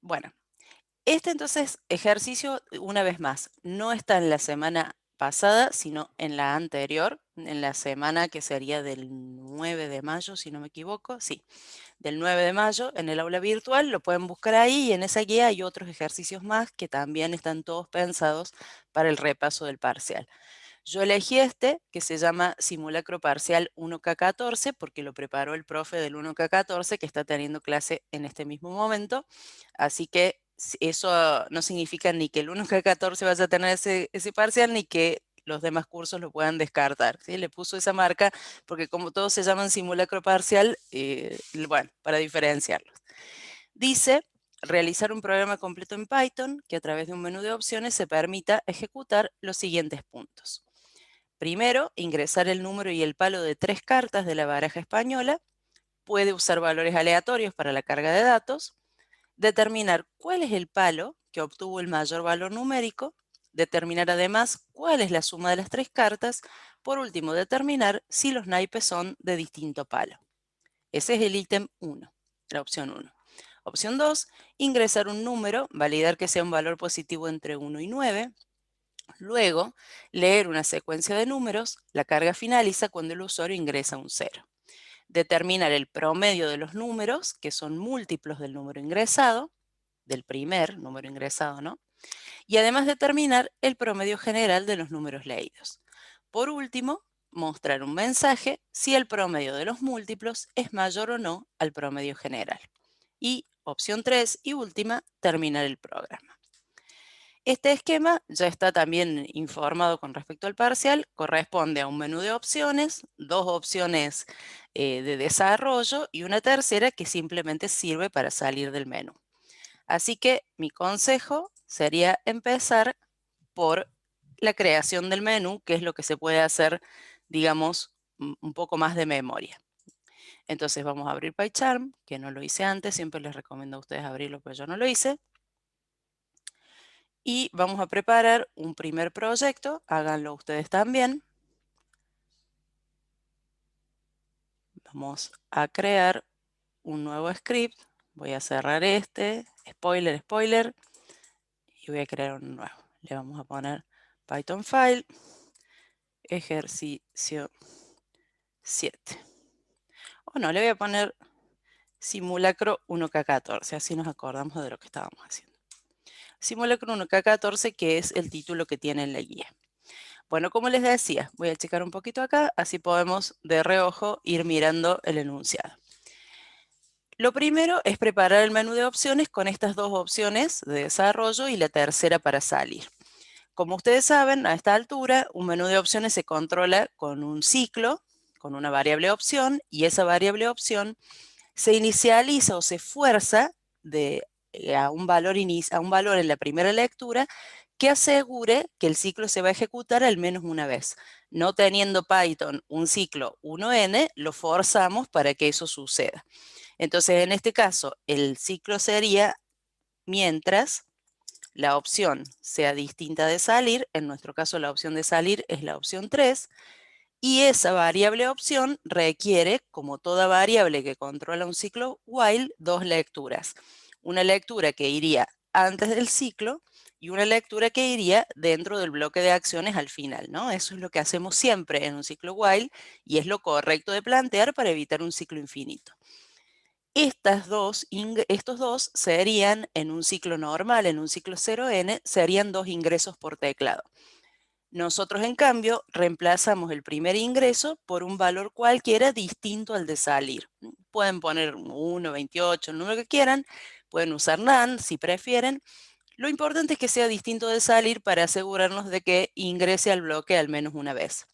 Bueno, este entonces ejercicio, una vez más, no está en la semana pasada, sino en la anterior, en la semana que sería del 9 de mayo, si no me equivoco, sí, del 9 de mayo en el aula virtual, lo pueden buscar ahí y en esa guía hay otros ejercicios más que también están todos pensados para el repaso del parcial. Yo elegí este, que se llama Simulacro Parcial 1K14, porque lo preparó el profe del 1K14, que está teniendo clase en este mismo momento. Así que eso no significa ni que el 1K14 vaya a tener ese parcial, ni que los demás cursos lo puedan descartar, ¿sí? Le puso esa marca porque como todos se llaman simulacro parcial, bueno, para diferenciarlos. Dice realizar un programa completo en Python que a través de un menú de opciones se permita ejecutar los siguientes puntos. Primero, ingresar el número y el palo de 3 cartas de la baraja española. Puede usar valores aleatorios para la carga de datos. Determinar cuál es el palo que obtuvo el mayor valor numérico. Determinar además cuál es la suma de las 3 cartas. Por último, determinar si los naipes son de distinto palo. Ese es el ítem 1, la opción 1. Opción 2, ingresar un número, validar que sea un valor positivo entre 1 y 9. Luego, leer una secuencia de números, la carga finaliza cuando el usuario ingresa un 0. Determinar el promedio de los números, que son múltiplos del número ingresado, del primer número ingresado, ¿no? Y además determinar el promedio general de los números leídos. Por último, mostrar un mensaje si el promedio de los múltiplos es mayor o no al promedio general. Y opción 3 y última, terminar el programa. Este esquema ya está también informado con respecto al parcial, corresponde a un menú de opciones, dos opciones de desarrollo y una tercera que simplemente sirve para salir del menú. Así que mi consejo sería empezar por la creación del menú, que es lo que se puede hacer, digamos, un poco más de memoria. Entonces vamos a abrir PyCharm, que no lo hice antes, siempre les recomiendo a ustedes abrirlo, pero yo no lo hice. Y vamos a preparar un primer proyecto, háganlo ustedes también. Vamos a crear un nuevo script. Voy a cerrar este, spoiler, spoiler, y voy a crear un nuevo. Le vamos a poner Python file, ejercicio 7. O no, le voy a poner simulacro 1K14, así nos acordamos de lo que estábamos haciendo. Simulacro 1K14, que es el título que tiene en la guía. Bueno, como les decía, voy a checar un poquito acá, así podemos de reojo ir mirando el enunciado. Lo primero es preparar el menú de opciones con estas dos opciones de desarrollo y la tercera para salir. Como ustedes saben, a esta altura, un menú de opciones se controla con un ciclo, con una variable opción, y esa variable opción se inicializa o se fuerza a un valor en la primera lectura que asegure que el ciclo se va a ejecutar al menos una vez. No teniendo Python un ciclo 1n, lo forzamos para que eso suceda. Entonces, en este caso, el ciclo sería mientras la opción sea distinta de salir, en nuestro caso la opción de salir es la opción 3, y esa variable opción requiere, como toda variable que controla un ciclo while, dos lecturas. Una lectura que iría antes del ciclo y una lectura que iría dentro del bloque de acciones al final, ¿no? Eso es lo que hacemos siempre en un ciclo while y es lo correcto de plantear para evitar un ciclo infinito. Estos dos serían en un ciclo normal, en un ciclo 0n, serían dos ingresos por teclado. Nosotros, en cambio, reemplazamos el primer ingreso por un valor cualquiera distinto al de salir. Pueden poner 1, 28, el número que quieran, pueden usar NaN si prefieren. Lo importante es que sea distinto de salir para asegurarnos de que ingrese al bloque al menos una vez.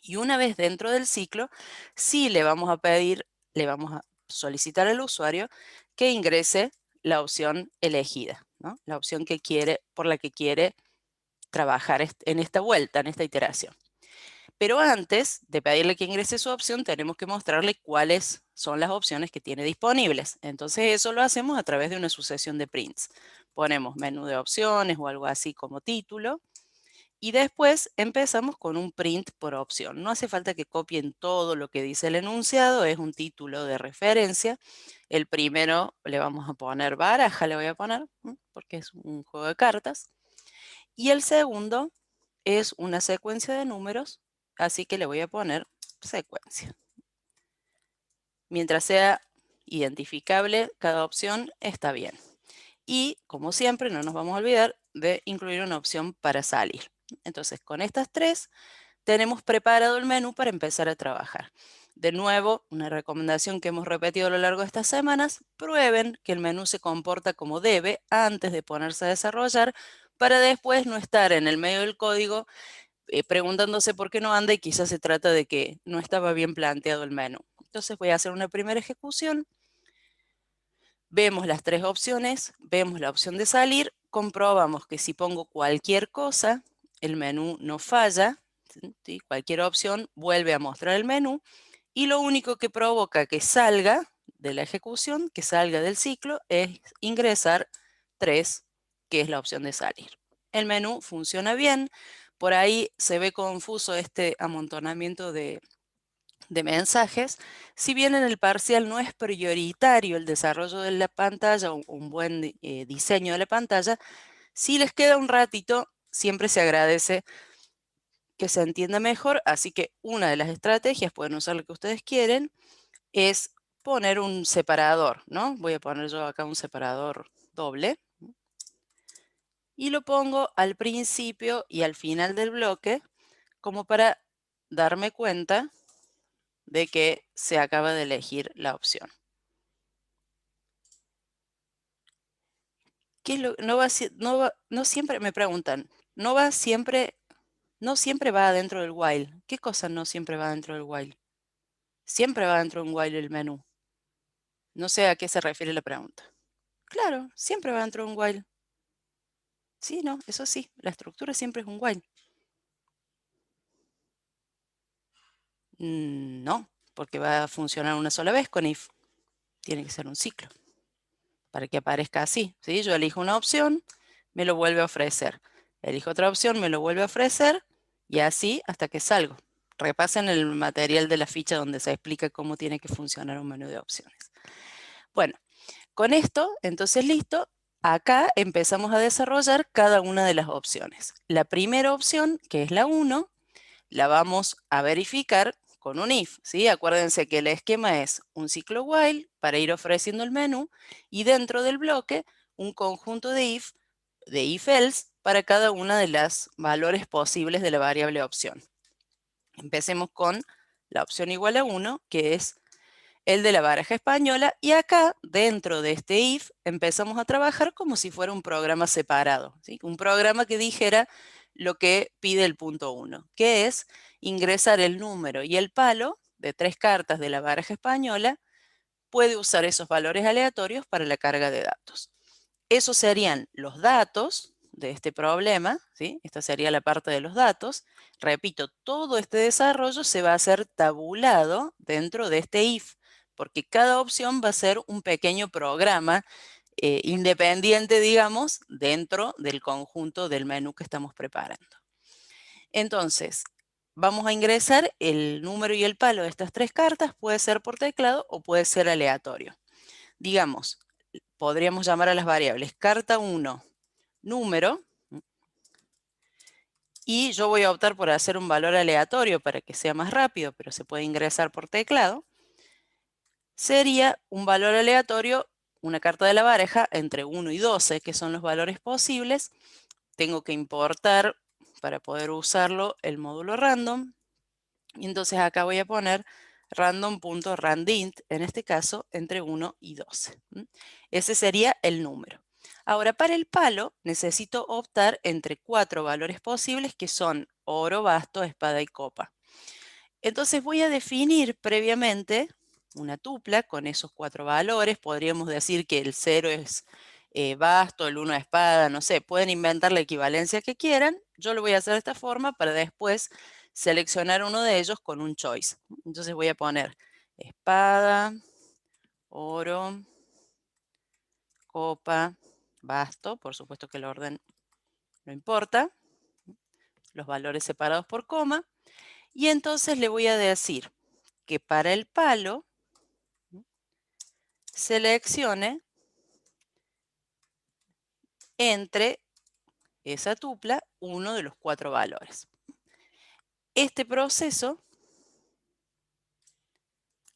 Y una vez dentro del ciclo, sí le vamos a solicitar al usuario que ingrese la opción elegida, ¿no? La opción por la que quiere trabajar en esta vuelta, en esta iteración. Pero antes de pedirle que ingrese su opción, tenemos que mostrarle cuáles son las opciones que tiene disponibles. Entonces eso lo hacemos a través de una sucesión de prints. Ponemos menú de opciones o algo así como título. Y después empezamos con un print por opción. No hace falta que copien todo lo que dice el enunciado, es un título de referencia El primero le vamos a poner baraja, le voy a poner, porque es un juego de cartas. Y el segundo es una secuencia de números, así que le voy a poner secuencia. Mientras sea identificable, cada opción está bien. Y, como siempre, no nos vamos a olvidar de incluir una opción para salir. Entonces, con estas tres, tenemos preparado el menú para empezar a trabajar. De nuevo, una recomendación que hemos repetido a lo largo de estas semanas: prueben que el menú se comporta como debe antes de ponerse a desarrollar, para después no estar en el medio del código preguntándose por qué no anda y quizás se trata de que no estaba bien planteado el menú. Entonces voy a hacer una primera ejecución. Vemos las tres opciones, vemos la opción de salir, comprobamos que si pongo cualquier cosa, el menú no falla, ¿sí? Cualquier opción vuelve a mostrar el menú, y lo único que provoca que salga de la ejecución, que salga del ciclo, es ingresar 3, que es la opción de salir. El menú funciona bien. Por ahí se ve confuso este amontonamiento de mensajes. Si bien en el parcial no es prioritario el desarrollo de la pantalla o un buen diseño de la pantalla, si les queda un ratito, siempre se agradece que se entienda mejor. Así que una de las estrategias, pueden usar lo que ustedes quieren, es poner un separador, ¿no? Voy a poner yo acá un separador doble y lo pongo al principio y al final del bloque, como para darme cuenta de que se acaba de elegir la opción. ¿Qué es lo, no, no siempre me preguntan, no siempre va dentro del while? ¿Qué cosa no siempre va dentro del while? Siempre va dentro de un while el menú. No sé a qué se refiere la pregunta. Claro, siempre va dentro de un while. Sí, no, eso sí, la estructura siempre es un while. No, porque va a funcionar una sola vez con if. Tiene que ser un ciclo para que aparezca así, ¿sí? Yo elijo una opción, me lo vuelve a ofrecer. Elijo otra opción, me lo vuelve a ofrecer, y así hasta que salgo. Repasen el material de la ficha donde se explica cómo tiene que funcionar un menú de opciones. Bueno, con esto, entonces listo. Acá empezamos a desarrollar cada una de las opciones. La primera opción, que es la 1, la vamos a verificar con un if, ¿sí? Acuérdense que el esquema es un ciclo while para ir ofreciendo el menú, y dentro del bloque un conjunto de if-else para cada una de las valores posibles de la variable opción. Empecemos con la opción igual a 1, que es el de la baraja española, y acá dentro de este if empezamos a trabajar como si fuera un programa separado, ¿sí? Un programa que dijera lo que pide el punto 1, que es ingresar el número y el palo de 3 cartas de la baraja española. Puede usar esos valores aleatorios para la carga de datos. Esos serían los datos de este problema, ¿sí? Esta sería la parte de los datos. Repito, todo este desarrollo se va a hacer tabulado dentro de este if, porque cada opción va a ser un pequeño programa independiente, digamos, dentro del conjunto del menú que estamos preparando. Entonces, vamos a ingresar el número y el palo de estas 3 cartas. Puede ser por teclado o puede ser aleatorio. Digamos, podríamos llamar a las variables carta 1 número, y yo voy a optar por hacer un valor aleatorio para que sea más rápido, pero se puede ingresar por teclado. Sería un valor aleatorio, una carta de la baraja entre 1 y 12, que son los valores posibles. Tengo que importar, para poder usarlo, el módulo random, y entonces acá voy a poner random.randint, en este caso entre 1 y 12. Ese sería el número. Ahora, para el palo necesito optar entre 4 valores posibles, que son oro, basto, espada y copa. Entonces voy a definir previamente una tupla con esos 4 valores. Podríamos decir que el 0 es basto, el 1 es espada, no sé, pueden inventar la equivalencia que quieran. Yo lo voy a hacer de esta forma para después seleccionar uno de ellos con un choice. Entonces voy a poner espada, oro, copa, basto. Por supuesto que el orden no importa. Los valores separados por coma. Y entonces le voy a decir que para el palo seleccione entre esa tupla uno de los 4 valores. Este proceso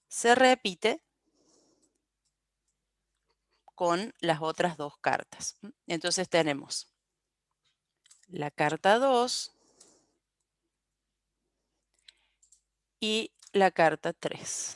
se repite con las otras 2 cartas. Entonces tenemos la carta 2 y la carta 3.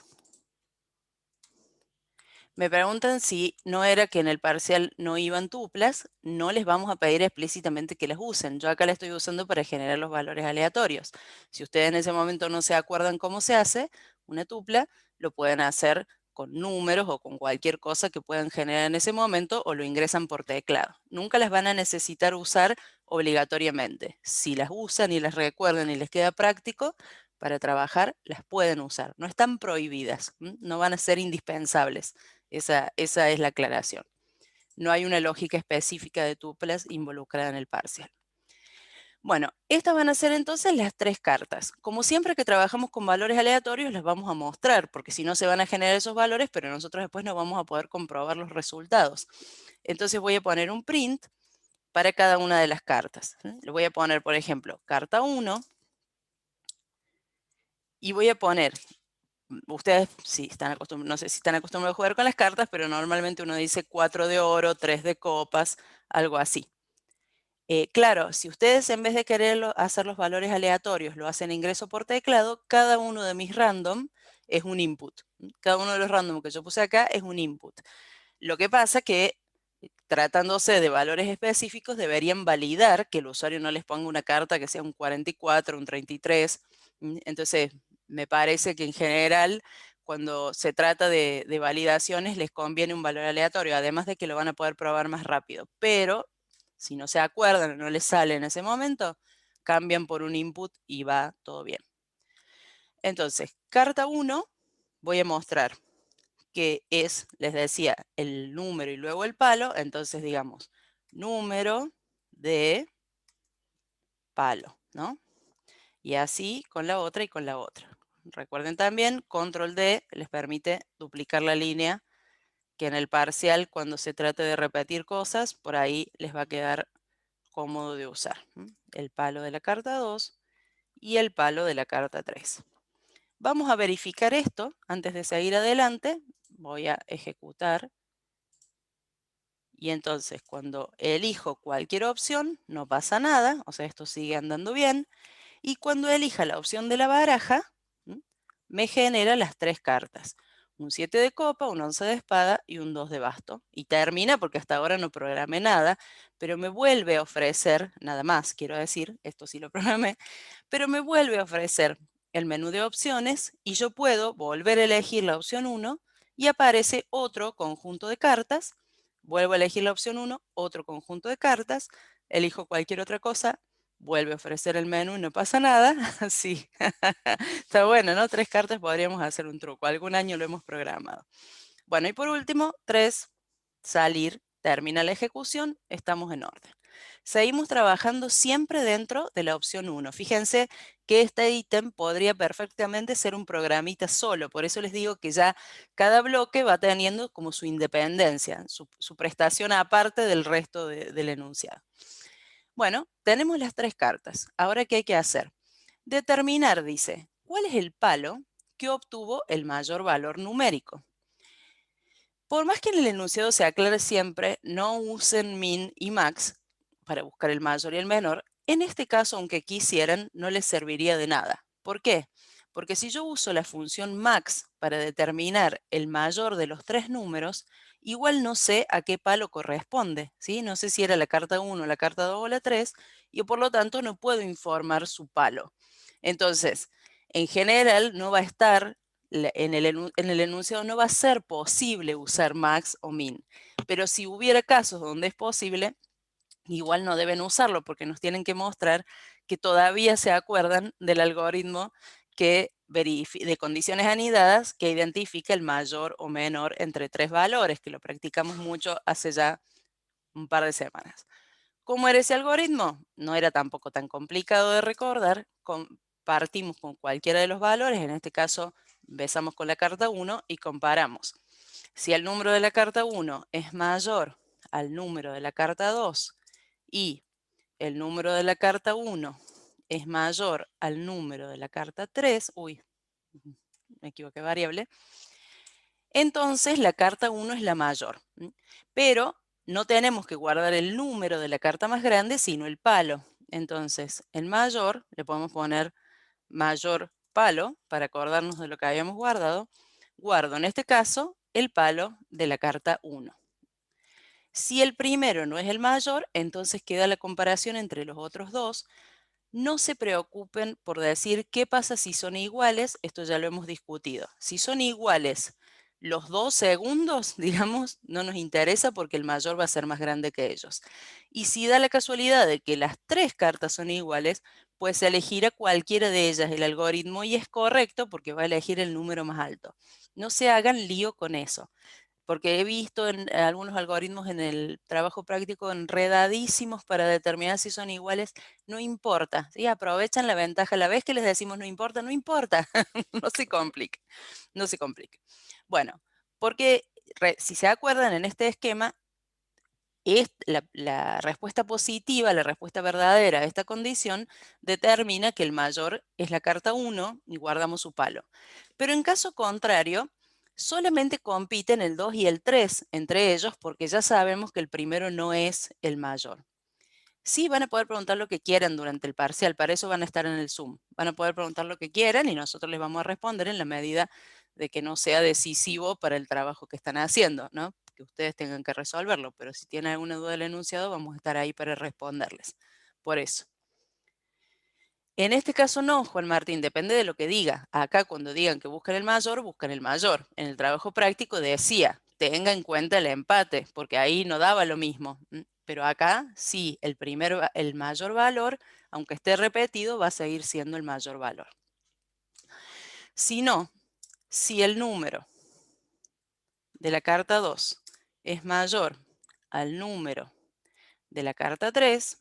Me preguntan si no era que en el parcial no iban tuplas, no les vamos a pedir explícitamente que las usen. Yo acá la estoy usando para generar los valores aleatorios. Si ustedes en ese momento no se acuerdan cómo se hace una tupla, lo pueden hacer con números o con cualquier cosa que puedan generar en ese momento o lo ingresan por teclado. Nunca las van a necesitar usar obligatoriamente. Si las usan y las recuerdan y les queda práctico, para trabajar las pueden usar. No están prohibidas, no van a ser indispensables. Esa es la aclaración. No hay una lógica específica de tuplas involucrada en el parcial. Bueno, estas van a ser entonces las 3 cartas. Como siempre que trabajamos con valores aleatorios, las vamos a mostrar, porque si no se van a generar esos valores, pero nosotros después no vamos a poder comprobar los resultados. Entonces voy a poner un print para cada una de las cartas. Le voy a poner, por ejemplo, carta 1 y voy a poner. Ustedes sí están acostumbrados, no sé si están acostumbrados a jugar con las cartas, pero normalmente uno dice 4 de oro, 3 de copas, algo así. Claro, si ustedes en vez de querer hacer los valores aleatorios lo hacen ingreso por teclado, cada uno de mis random es un input. Cada uno de los random que yo puse acá es un input. Lo que pasa que tratándose de valores específicos deberían validar que el usuario no les ponga una carta que sea un 44, un 33. Entonces, me parece que en general, cuando se trata de validaciones, les conviene un valor aleatorio, además de que lo van a poder probar más rápido. Pero, si no se acuerdan o no les sale en ese momento, cambian por un input y va todo bien. Entonces, carta 1, voy a mostrar que es, les decía, el número y luego el palo. Entonces, digamos, número de palo, ¿no? Y así con la otra y con la otra. Recuerden también, control D les permite duplicar la línea, que en el parcial, cuando se trate de repetir cosas, por ahí les va a quedar cómodo de usar. El palo de la carta 2 y el palo de la carta 3. Vamos a verificar esto antes de seguir adelante. Voy a ejecutar. Y entonces cuando elijo cualquier opción, no pasa nada, o sea, esto sigue andando bien. Y cuando elija la opción de la baraja, me genera las 3 cartas. Un 7 de copa, un 11 de espada y un 2 de basto. Y termina porque hasta ahora no programé nada, pero me vuelve a ofrecer, nada más quiero decir, esto sí lo programé, pero me vuelve a ofrecer el menú de opciones y yo puedo volver a elegir la opción 1 y aparece otro conjunto de cartas. Vuelvo a elegir la opción 1, otro conjunto de cartas, elijo cualquier otra cosa, vuelve a ofrecer el menú y no pasa nada. Sí, está bueno, ¿no? 3 cartas podríamos hacer un truco. Algún año lo hemos programado. Bueno, y por último, 3, salir, termina la ejecución, estamos en orden. Seguimos trabajando siempre dentro de la opción 1. Fíjense que este ítem podría perfectamente ser un programita solo, por eso les digo que ya cada bloque va teniendo como su independencia, su prestación aparte del resto del enunciado. Bueno, tenemos las 3 cartas. Ahora, ¿qué hay que hacer? Determinar, dice, ¿cuál es el palo que obtuvo el mayor valor numérico? Por más que en el enunciado se aclare siempre, no usen min y max para buscar el mayor y el menor, en este caso, aunque quisieran, no les serviría de nada. ¿Por qué? Porque si yo uso la función max para determinar el mayor de los 3 números, igual no sé a qué palo corresponde, ¿sí? No sé si era la carta 1, la carta 2 o la 3, y por lo tanto no puedo informar su palo. Entonces, en general no va a estar en el enunciado no va a ser posible usar max o min, pero si hubiera casos donde es posible, igual no deben usarlo porque nos tienen que mostrar que todavía se acuerdan del algoritmo de condiciones anidadas que identifica el mayor o menor entre 3 valores, que lo practicamos mucho hace ya un par de semanas. ¿Cómo era ese algoritmo? No era tampoco tan complicado de recordar. Partimos con cualquiera de los valores, en este caso empezamos con la carta 1 y comparamos. Si el número de la carta 1 es mayor al número de la carta 2 y el número de la carta 1 es mayor al número de la carta 3, uy, me equivoqué variable, entonces la carta 1 es la mayor. Pero no tenemos que guardar el número de la carta más grande, sino el palo. Entonces, en mayor le podemos poner mayor palo para acordarnos de lo que habíamos guardado. Guardo en este caso el palo de la carta 1. Si el primero no es el mayor, entonces queda la comparación entre los otros dos. No se preocupen por decir qué pasa si son iguales, esto ya lo hemos discutido. Si son iguales los dos segundos, digamos, no nos interesa porque el mayor va a ser más grande que ellos. Y si da la casualidad de que las tres cartas son iguales, pues elegirá cualquiera de ellas el algoritmo y es correcto porque va a elegir el número más alto. No se hagan lío con eso porque he visto en algunos algoritmos en el trabajo práctico enredadísimos para determinar si son iguales. No importa, ¿sí? Aprovechan la ventaja. La vez que les decimos no importa, no importa. No se complique, no se complique. Bueno, porque si se acuerdan en este esquema, es la respuesta positiva, la respuesta verdadera a esta condición determina que el mayor es la carta 1 y guardamos su palo. Pero en caso contrario, solamente compiten el 2 y el 3 entre ellos porque ya sabemos que el primero no es el mayor. Sí, van a poder preguntar lo que quieran durante el parcial, para eso van a estar en el Zoom. Van a poder preguntar lo que quieran y nosotros les vamos a responder en la medida de que no sea decisivo para el trabajo que están haciendo, ¿no? Que ustedes tengan que resolverlo, pero si tienen alguna duda del enunciado, vamos a estar ahí para responderles. Por eso. En este caso no, Juan Martín, depende de lo que diga. Acá cuando digan que buscan el mayor, buscan el mayor. En el trabajo práctico decía, tenga en cuenta el empate, porque ahí no daba lo mismo. Pero acá sí, el mayor valor, aunque esté repetido, va a seguir siendo el mayor valor. Si no, si el número de la carta 2 es mayor al número de la carta 3,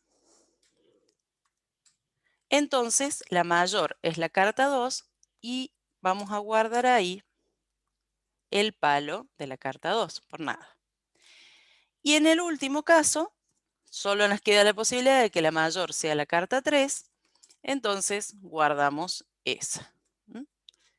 entonces la mayor es la carta 2 y vamos a guardar ahí el palo de la carta 2, por nada. Y en el último caso, solo nos queda la posibilidad de que la mayor sea la carta 3, entonces guardamos esa.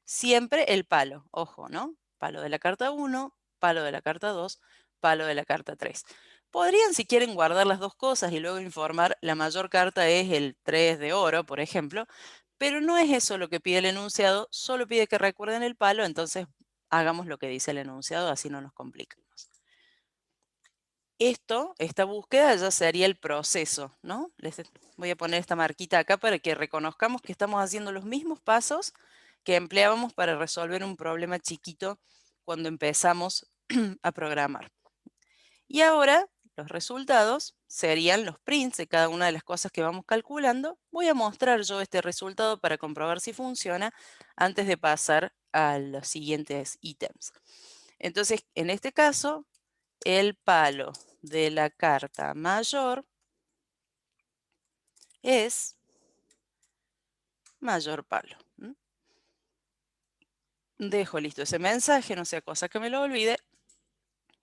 Siempre el palo, ojo, ¿no? Palo de la carta 1, palo de la carta 2, palo de la carta 3. Podrían, si quieren, guardar las dos cosas y luego informar la mayor carta es el 3 de oro, por ejemplo, pero no es eso lo que pide el enunciado, solo pide que recuerden el palo, entonces hagamos lo que dice el enunciado, así no nos complicamos. Esta búsqueda ya sería el proceso, ¿no? Les voy a poner esta marquita acá para que reconozcamos que estamos haciendo los mismos pasos que empleábamos para resolver un problema chiquito cuando empezamos a programar. Y ahora los resultados serían los prints de cada una de las cosas que vamos calculando. Voy a mostrar yo este resultado para comprobar si funciona antes de pasar a los siguientes ítems. Entonces, en este caso, el palo de la carta mayor es mayor palo. Dejo listo ese mensaje, no sea cosa que me lo olvide.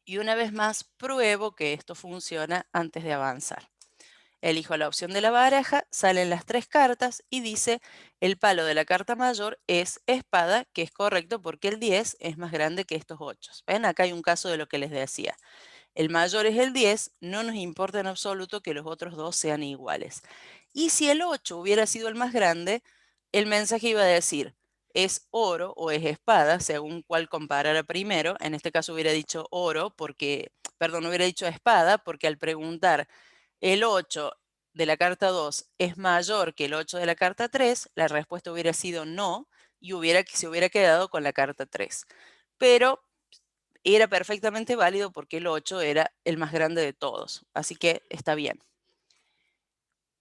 Y una vez más pruebo que esto funciona antes de avanzar. Elijo la opción de la baraja, salen las tres cartas y dice el palo de la carta mayor es espada, que es correcto porque el 10 es más grande que estos 8. ¿Ven? Acá hay un caso de lo que les decía. El mayor es el 10, no nos importa en absoluto que los otros dos sean iguales. Y si el 8 hubiera sido el más grande, el mensaje iba a decir, es oro o es espada, según cuál comparara primero. En este caso hubiera dicho oro porque, perdón, hubiera dicho espada porque al preguntar el 8 de la carta 2 es mayor que el 8 de la carta 3, la respuesta hubiera sido no y se hubiera quedado con la carta 3. Pero era perfectamente válido porque el 8 era el más grande de todos, así que está bien.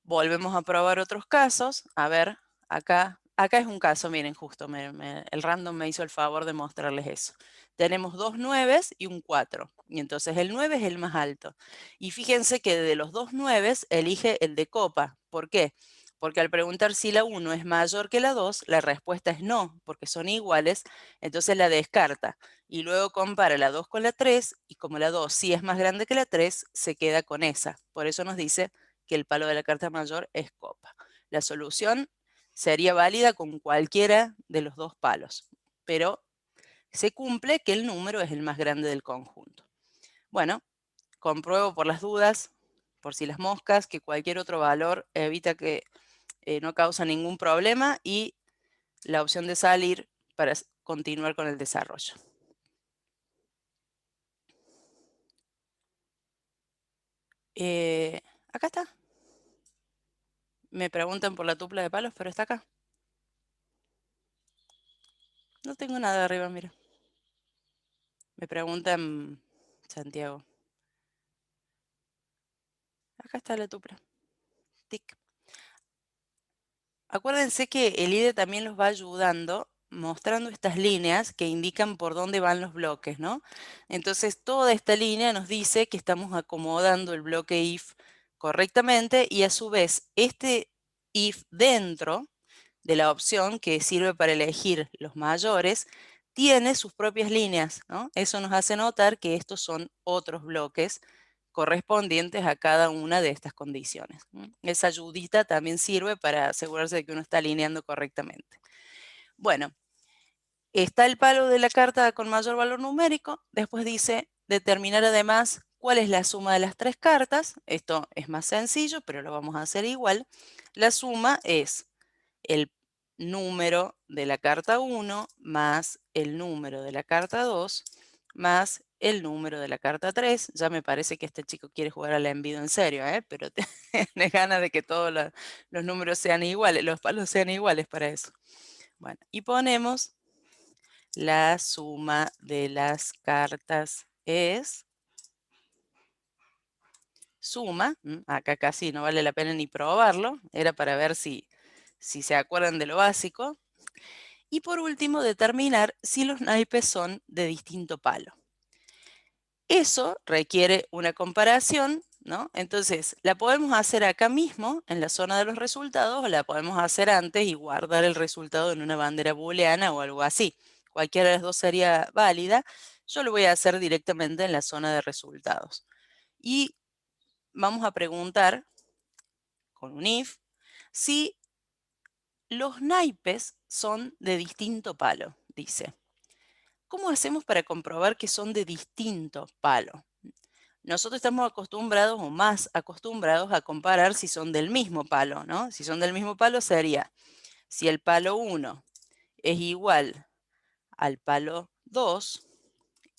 Volvemos a probar otros casos. A ver, acá es un caso, miren, justo el random me hizo el favor de mostrarles eso. Tenemos dos 9 y un 4, y entonces el 9 es el más alto. Y fíjense que de los dos 9 elige el de copa. ¿Por qué? Porque al preguntar si la 1 es mayor que la 2, la respuesta es no, porque son iguales, entonces la descarta. Y luego compara la 2 con la 3, y como la 2 sí es más grande que la 3, se queda con esa. Por eso nos dice que el palo de la carta mayor es copa. La solución sería válida con cualquiera de los dos palos, pero se cumple que el número es el más grande del conjunto. Bueno, compruebo por las dudas, por si las moscas, que cualquier otro valor evita que no causa ningún problema y la opción de salir para continuar con el desarrollo. Acá está. Me preguntan por la tupla de palos, pero está acá. No tengo nada arriba, mira. Me preguntan, Santiago. Acá está la tupla. Tic. Acuérdense que el IDE también los va ayudando mostrando estas líneas que indican por dónde van los bloques, ¿no? Entonces, toda esta línea nos dice que estamos acomodando el bloque if correctamente y a su vez, este if dentro de la opción que sirve para elegir los mayores tiene sus propias líneas, ¿no? Eso nos hace notar que estos son otros bloques correspondientes a cada una de estas condiciones. Esa ayudita también sirve para asegurarse de que uno está alineando correctamente. Bueno, está el palo de la carta con mayor valor numérico. Después dice determinar además cuál es la suma de las tres cartas. Esto es más sencillo, pero lo vamos a hacer igual. La suma es el número de la carta 1 más el número de la carta 2 más el número de la carta 3. Ya me parece que este chico quiere jugar al envido en serio, pero tiene ganas de que todos los números sean iguales, los palos sean iguales para eso. Bueno, y ponemos la suma de las cartas es suma, acá casi no vale la pena ni probarlo, era para ver si se acuerdan de lo básico. Y por último, determinar si los naipes son de distinto palo. Eso requiere una comparación, ¿no? Entonces, la podemos hacer acá mismo, en la zona de los resultados, o la podemos hacer antes y guardar el resultado en una bandera booleana o algo así. Cualquiera de las dos sería válida. Yo lo voy a hacer directamente en la zona de resultados. Y vamos a preguntar, con un if, si los naipes son de distinto palo, dice. ¿Cómo hacemos para comprobar que son de distinto palo? Nosotros estamos acostumbrados o más acostumbrados a comparar si son del mismo palo, ¿no? Si son del mismo palo sería, si el palo 1 es igual al palo 2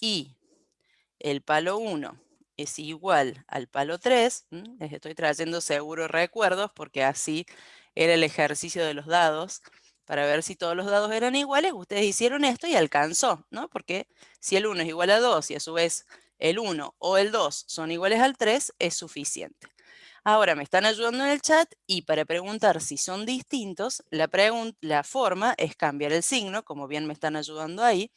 y el palo 1 es igual al palo 3, les estoy trayendo seguro recuerdos porque así era el ejercicio de los dados, para ver si todos los dados eran iguales, ustedes hicieron esto y alcanzó, ¿no? Porque si el 1 es igual a 2 y a su vez el 1 o el 2 son iguales al 3, es suficiente. Ahora me están ayudando en el chat y para preguntar si son distintos, la forma es cambiar el signo, como bien me están ayudando ahí,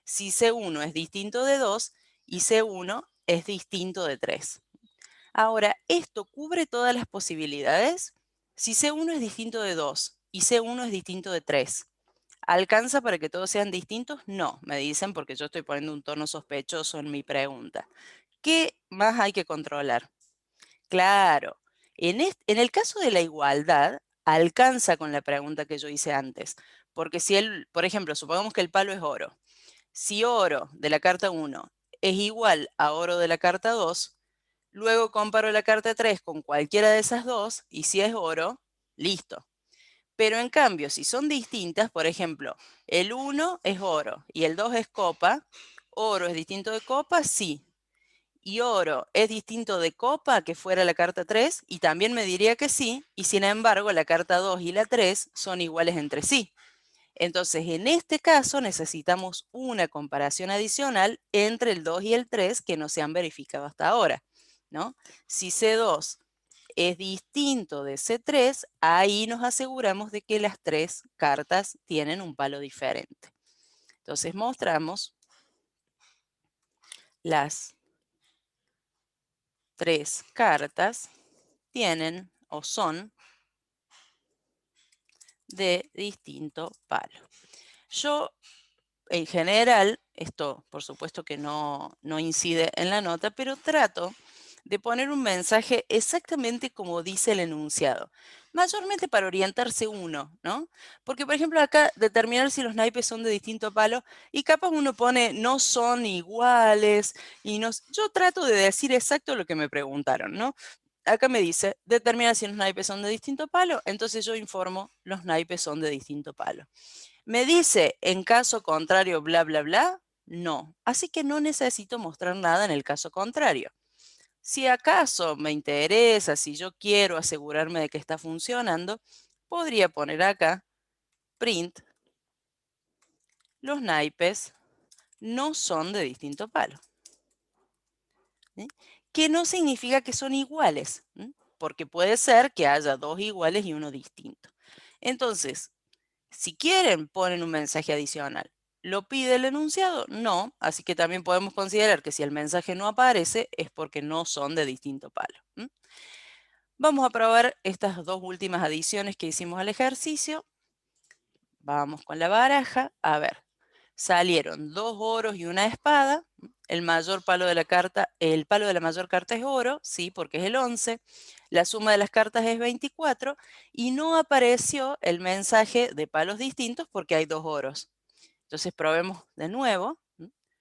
si C1 es distinto de 2 y C1 es distinto de 3. Ahora, ¿esto cubre todas las posibilidades? Si C1 es distinto de 2 y C1 es distinto de 3, ¿alcanza para que todos sean distintos? No, me dicen porque yo estoy poniendo un tono sospechoso en mi pregunta. ¿Qué más hay que controlar? Claro, en el caso de la igualdad, alcanza con la pregunta que yo hice antes. Porque si por ejemplo, supongamos que el palo es oro. Si oro de la carta 1 es igual a oro de la carta 2, luego comparo la carta 3 con cualquiera de esas dos y si es oro, listo. Pero en cambio, si son distintas, por ejemplo, el 1 es oro y el 2 es copa, oro es distinto de copa, sí. Y oro es distinto de copa, que fuera la carta 3, y también me diría que sí, y sin embargo la carta 2 y la 3 son iguales entre sí. Entonces, en este caso necesitamos una comparación adicional entre el 2 y el 3 que no se han verificado hasta ahora, ¿no? Si C2 es distinto de C3, ahí nos aseguramos de que las tres cartas tienen un palo diferente. Entonces, mostramos las tres cartas tienen o son de distinto palo. Yo, en general, esto por supuesto que no incide en la nota, pero trato de poner un mensaje exactamente como dice el enunciado, mayormente para orientarse uno, ¿no? Porque, por ejemplo, acá determinar si los naipes son de distinto palo y capaz uno pone no son iguales y no, yo trato de decir exacto lo que me preguntaron, ¿no? Acá me dice, determina si los naipes son de distinto palo, entonces yo informo los naipes son de distinto palo. Me dice, en caso contrario, bla, bla, bla, no. Así que no necesito mostrar nada en el caso contrario. Si acaso me interesa, si yo quiero asegurarme de que está funcionando, podría poner acá, print, los naipes no son de distinto palo. ¿Sí? Que no significa que son iguales, ¿sí? Porque puede ser que haya dos iguales y uno distinto. Entonces, si quieren, ponen un mensaje adicional. ¿Lo pide el enunciado? No, así que también podemos considerar que si el mensaje no aparece es porque no son de distinto palo. Vamos a probar estas dos últimas adiciones que hicimos al ejercicio. Vamos con la baraja. A ver, salieron 2 oros y una espada. El mayor palo de la carta, el palo de la mayor carta es oro, sí, porque es el 11. La suma de las cartas es 24 y no apareció el mensaje de palos distintos porque hay 2 oros. Entonces probemos de nuevo.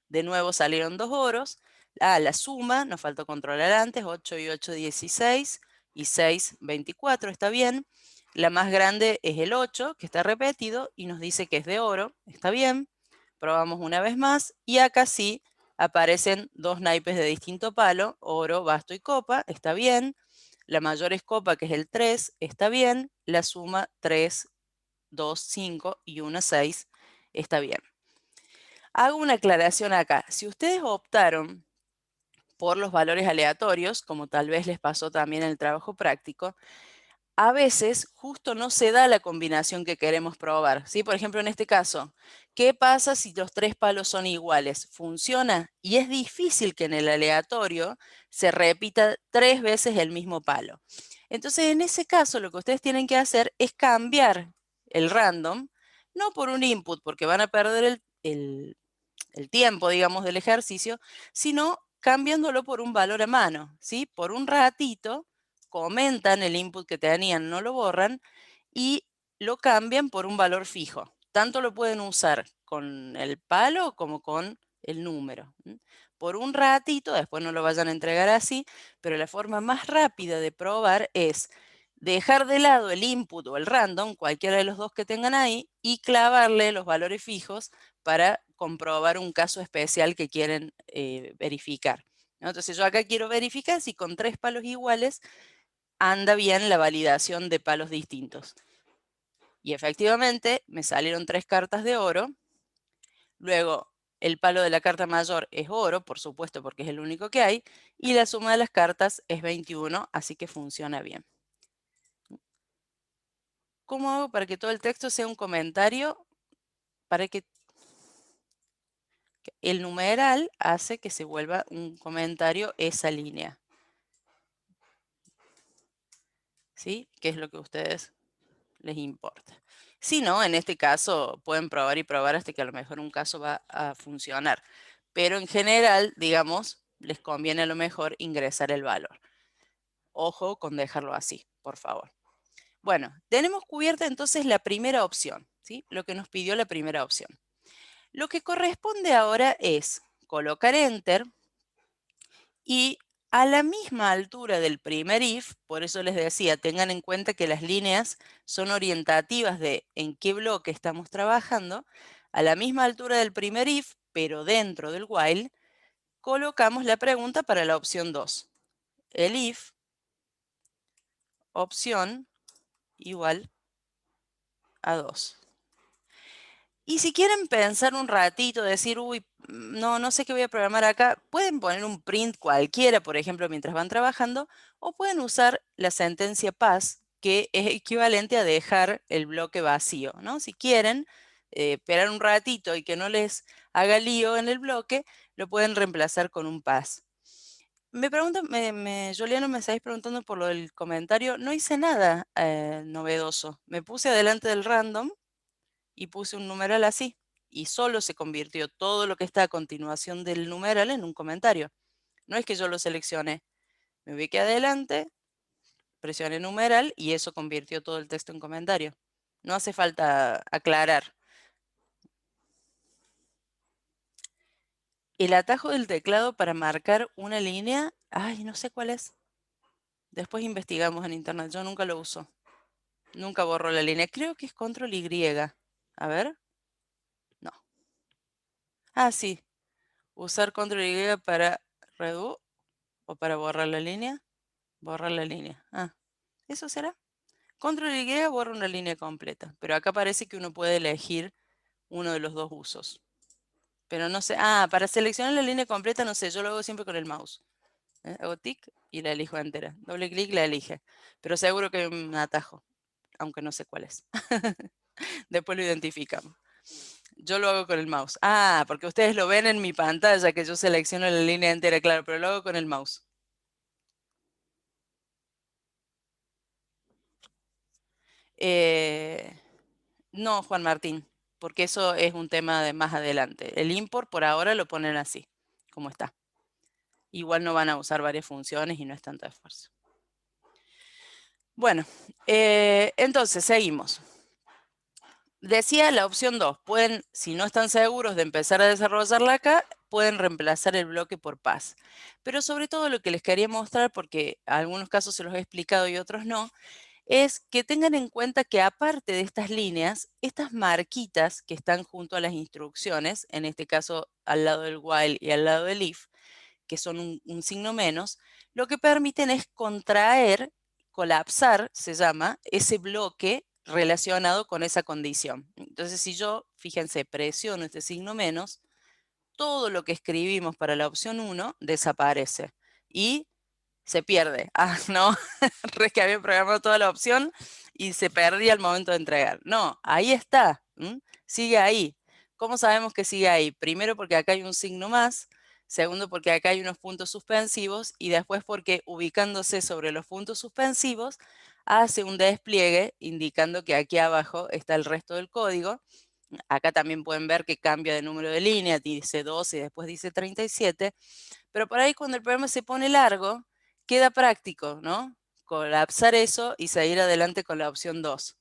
De nuevo salieron 2 oros. La suma, nos faltó controlar antes, 8 y 8, 16 y 6, 24, está bien. La más grande es el 8, que está repetido y nos dice que es de oro, está bien. Probamos una vez más y acá sí aparecen dos naipes de distinto palo, oro, basto y copa, está bien. La mayor es copa, que es el 3, está bien. La suma 3, 2, 5 y 1, 6, está bien. Hago una aclaración acá. Si ustedes optaron por los valores aleatorios, como tal vez les pasó también en el trabajo práctico, a veces justo no se da la combinación que queremos probar, ¿sí? Por ejemplo, en este caso, ¿qué pasa si los 3 palos son iguales? ¿Funciona? Y es difícil que en el aleatorio se repita 3 veces el mismo palo. Entonces, en ese caso, lo que ustedes tienen que hacer es cambiar el random, no por un input, porque van a perder el tiempo, digamos, del ejercicio, sino cambiándolo por un valor a mano, ¿sí? Por un ratito comentan el input que tenían, no lo borran y lo cambian por un valor fijo. Tanto lo pueden usar con el palo como con el número. Por un ratito, después no lo vayan a entregar así, pero la forma más rápida de probar es dejar de lado el input o el random, cualquiera de los dos que tengan ahí, y clavarle los valores fijos para comprobar un caso especial que quieren verificar, ¿no? Entonces yo acá quiero verificar si con 3 palos iguales anda bien la validación de palos distintos. Y efectivamente me salieron 3 cartas de oro. Luego el palo de la carta mayor es oro, por supuesto, porque es el único que hay. Y la suma de las cartas es 21, así que funciona bien. ¿Cómo hago para que todo el texto sea un comentario? Para que el numeral hace que se vuelva un comentario esa línea. ¿Sí? ¿Qué es lo que a ustedes les importa? Si no, en este caso pueden probar y probar hasta que a lo mejor un caso va a funcionar. Pero en general, digamos, les conviene a lo mejor ingresar el valor. Ojo con dejarlo así, por favor. Bueno, tenemos cubierta entonces la primera opción, ¿sí? Lo que nos pidió la primera opción. Lo que corresponde ahora es colocar Enter y a la misma altura del primer if, por eso les decía, tengan en cuenta que las líneas son orientativas de en qué bloque estamos trabajando, a la misma altura del primer if, pero dentro del while, colocamos la pregunta para la opción 2. El if, opción igual a 2. Y si quieren pensar un ratito, decir, uy, no sé qué voy a programar acá, pueden poner un print cualquiera, por ejemplo, mientras van trabajando, o pueden usar la sentencia pass, que es equivalente a dejar el bloque vacío, ¿no? Si quieren esperar un ratito y que no les haga lío en el bloque, lo pueden reemplazar con un pass. Me preguntan, Juliano, me estáis preguntando por lo del comentario. No hice nada novedoso. Me puse adelante del random y puse un numeral así. Y solo se convirtió todo lo que está a continuación del numeral en un comentario. No es que yo lo seleccioné. Me ubiqué adelante, presioné numeral y eso convirtió todo el texto en comentario. No hace falta aclarar. El atajo del teclado para marcar una línea, ay, no sé cuál es. Después investigamos en internet, yo nunca lo uso. Nunca borro la línea. Creo que es control Y. A ver. No. Ah, sí. Usar control Y para redo o para borrar la línea. Borrar la línea. Ah, ¿eso será? Control Y borra una línea completa. Pero acá parece que uno puede elegir uno de los dos usos. Pero no sé. Ah, para seleccionar la línea completa, no sé. Yo lo hago siempre con el mouse. Hago tic y la elijo entera. Doble clic la elige. Pero seguro que hay un atajo. Aunque no sé cuál es. Después lo identificamos. Yo lo hago con el mouse. Ah, porque ustedes lo ven en mi pantalla que yo selecciono la línea entera, claro, pero lo hago con el mouse. Eh, no, Juan Martín, porque eso es un tema de más adelante. El import por ahora lo ponen así, como está. Igual no van a usar varias funciones y no es tanto esfuerzo. Bueno, entonces seguimos. Decía la opción 2, pueden, si no están seguros de empezar a desarrollarla acá, pueden reemplazar el bloque por paz. Pero sobre todo lo que les quería mostrar, porque en algunos casos se los he explicado y otros no, es que tengan en cuenta que aparte de estas líneas, estas marquitas que están junto a las instrucciones, en este caso al lado del while y al lado del if, que son un signo menos, lo que permiten es contraer, colapsar, se llama, ese bloque relacionado con esa condición. Entonces, si yo, fíjense, presiono este signo menos, todo lo que escribimos para la opción 1 desaparece y se pierde. Ah, no, es que había programado toda la opción y se perdía al momento de entregar. No, ahí está, sigue ahí. ¿Cómo sabemos que sigue ahí? Primero porque acá hay un signo más, segundo porque acá hay unos puntos suspensivos y después porque ubicándose sobre los puntos suspensivos hace un despliegue indicando que aquí abajo está el resto del código. Acá también pueden ver que cambia de número de línea, dice 12 y después dice 37. Pero por ahí cuando el programa se pone largo, queda práctico, ¿no? Colapsar eso y seguir adelante con la opción 2.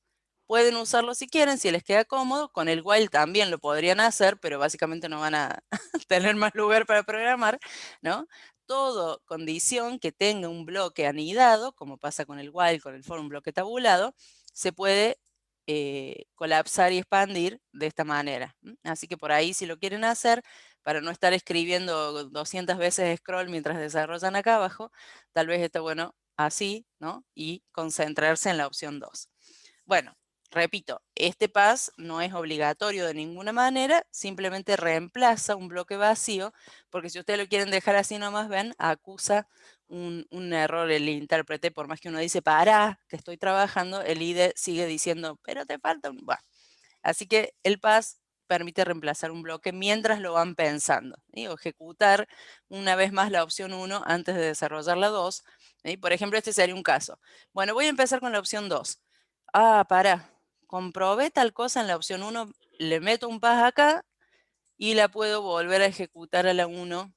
Pueden usarlo si quieren, si les queda cómodo. Con el while también lo podrían hacer, pero básicamente no van a tener más lugar para programar, ¿no? Todo condición que tenga un bloque anidado, como pasa con el while, con el for, un bloque tabulado, se puede colapsar y expandir de esta manera. Así que por ahí, si lo quieren hacer, para no estar escribiendo 200 veces scroll mientras desarrollan acá abajo, tal vez está bueno así, ¿no? Y concentrarse en la opción 2. Bueno, repito, este pass no es obligatorio de ninguna manera, simplemente reemplaza un bloque vacío, porque si ustedes lo quieren dejar así nomás, ven, acusa un error el intérprete, por más que uno dice, para, que estoy trabajando, el IDE sigue diciendo, pero te falta un... Bueno, así que el pass permite reemplazar un bloque mientras lo van pensando. ¿Sí? O ejecutar una vez más la opción 1 antes de desarrollar la 2. ¿Sí? Por ejemplo, este sería un caso. Bueno, voy a empezar con la opción 2. Ah, para. Comprobé tal cosa en la opción 1, le meto un pass acá y la puedo volver a ejecutar a la 1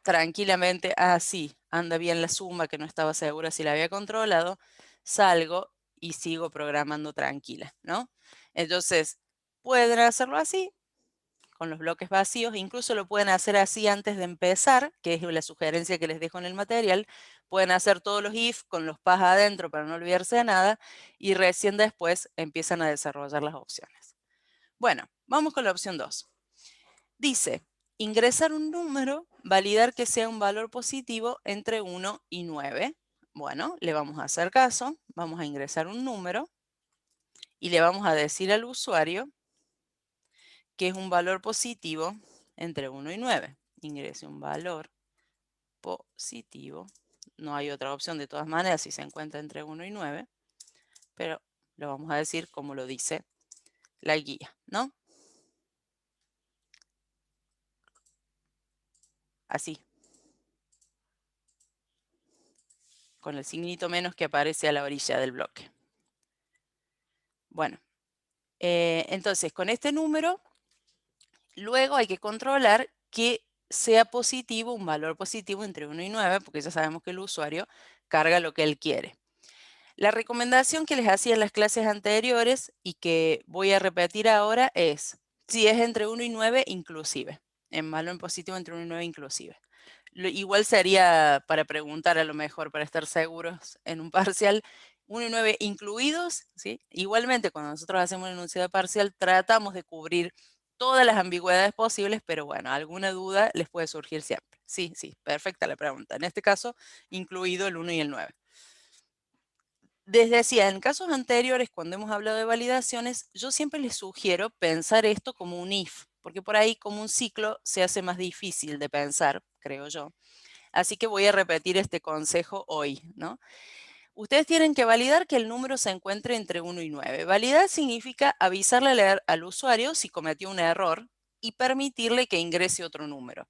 tranquilamente. Ah, sí, anda bien la suma que no estaba segura si la había controlado. Salgo y sigo programando tranquila, ¿no? Entonces, pueden hacerlo así, con los bloques vacíos, incluso lo pueden hacer así antes de empezar, que es la sugerencia que les dejo en el material. Pueden hacer todos los if con los pas adentro para no olvidarse de nada y recién después empiezan a desarrollar las opciones. Bueno, vamos con la opción 2. Dice, ingresar un número, validar que sea un valor positivo entre 1 y 9. Bueno, le vamos a hacer caso, vamos a ingresar un número y le vamos a decir al usuario que es un valor positivo entre 1 y 9. Ingrese un valor positivo. No hay otra opción de todas maneras si se encuentra entre 1 y 9, pero lo vamos a decir como lo dice la guía, ¿no? Así. con el signito menos que aparece a la orilla del bloque. Bueno, entonces con este número, luego hay que controlar que sea positivo, un valor positivo entre 1 y 9, porque ya sabemos que el usuario carga lo que él quiere. La recomendación que les hacía en las clases anteriores y que voy a repetir ahora es, si es entre 1 y 9 inclusive, en valor en positivo entre 1 y 9 inclusive. Igual sería para preguntar a lo mejor, para estar seguros en un parcial, 1 y 9 incluidos, ¿sí? Igualmente, cuando nosotros hacemos un enunciado parcial, tratamos de cubrir todas las ambigüedades posibles, pero bueno, alguna duda les puede surgir siempre. Sí, sí, perfecta la pregunta. En este caso, incluido el 1 y el 9. Les decía, en casos anteriores, cuando hemos hablado de validaciones, yo siempre les sugiero pensar esto como un if, porque por ahí como un ciclo se hace más difícil de pensar, creo yo. Así que voy a repetir este consejo hoy, ¿no? Ustedes tienen que validar que el número se encuentre entre 1 y 9. Validar significa avisarle al usuario si cometió un error y permitirle que ingrese otro número.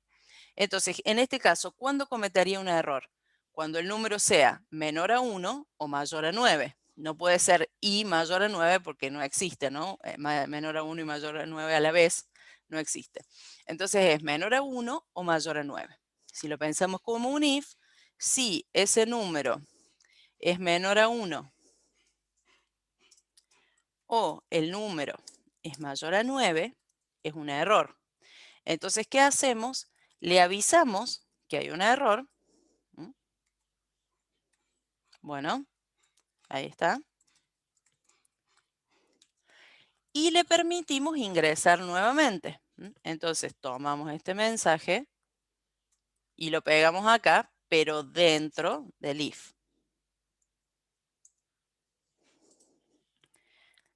Entonces, en este caso, ¿cuándo cometería un error? Cuando el número sea menor a 1 o mayor a 9. No puede ser y mayor a 9 porque no existe, ¿no? Menor a 1 y mayor a 9 a la vez no existe. Entonces es menor a 1 o mayor a 9. Si lo pensamos como un if, si ese número es menor a 1 o el número es mayor a 9, es un error. Entonces, ¿qué hacemos? Le avisamos que hay un error. Bueno, ahí está. Y le permitimos ingresar nuevamente. Entonces, tomamos este mensaje y lo pegamos acá, pero dentro del if.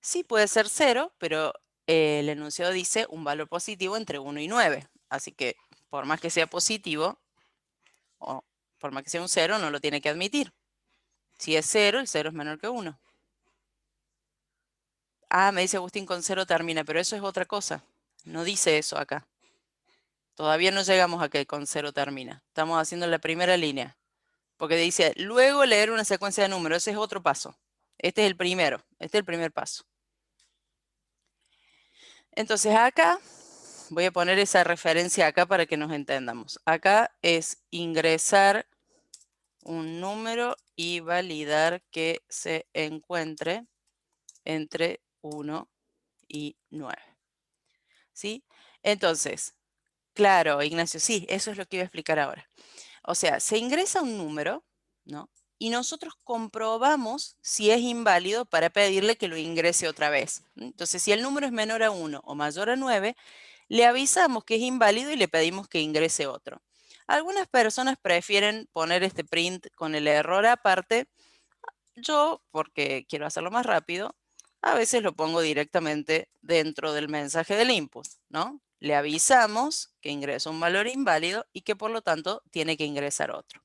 Sí puede ser 0, pero el enunciado dice un valor positivo entre 1 y 9. Así que por más que sea positivo, o por más que sea un 0, no lo tiene que admitir. Si es 0, el 0 es menor que 1. Ah, me dice Agustín, con 0 termina, pero eso es otra cosa. No dice eso acá. Todavía no llegamos a que con 0 termina. Estamos haciendo la primera línea. Porque dice, luego leer una secuencia de números. Ese es otro paso. Este es el primero. Este es el primer paso. Entonces acá, voy a poner esa referencia acá para que nos entendamos. Acá es ingresar un número y validar que se encuentre entre 1 y 9. ¿Sí? Entonces, claro, Ignacio, sí, eso es lo que iba a explicar ahora. O sea, se ingresa un número, ¿no? Y nosotros comprobamos si es inválido para pedirle que lo ingrese otra vez. Entonces, si el número es menor a 1 o mayor a 9, le avisamos que es inválido y le pedimos que ingrese otro. Algunas personas prefieren poner este print con el error aparte. Yo, porque quiero hacerlo más rápido, a veces lo pongo directamente dentro del mensaje del input, ¿no? Le avisamos que ingresa un valor inválido y que por lo tanto tiene que ingresar otro.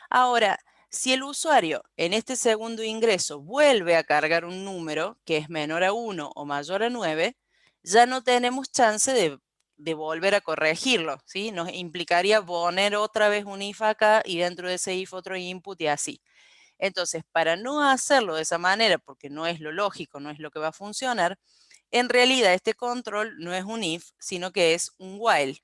Ahora, si el usuario en este segundo ingreso vuelve a cargar un número que es menor a 1 o mayor a 9, ya no tenemos chance de volver a corregirlo, ¿sí? Nos implicaría poner otra vez un if acá y dentro de ese if otro input y así. Entonces, para no hacerlo de esa manera, porque no es lo lógico, no es lo que va a funcionar, en realidad este control no es un if, sino que es un while.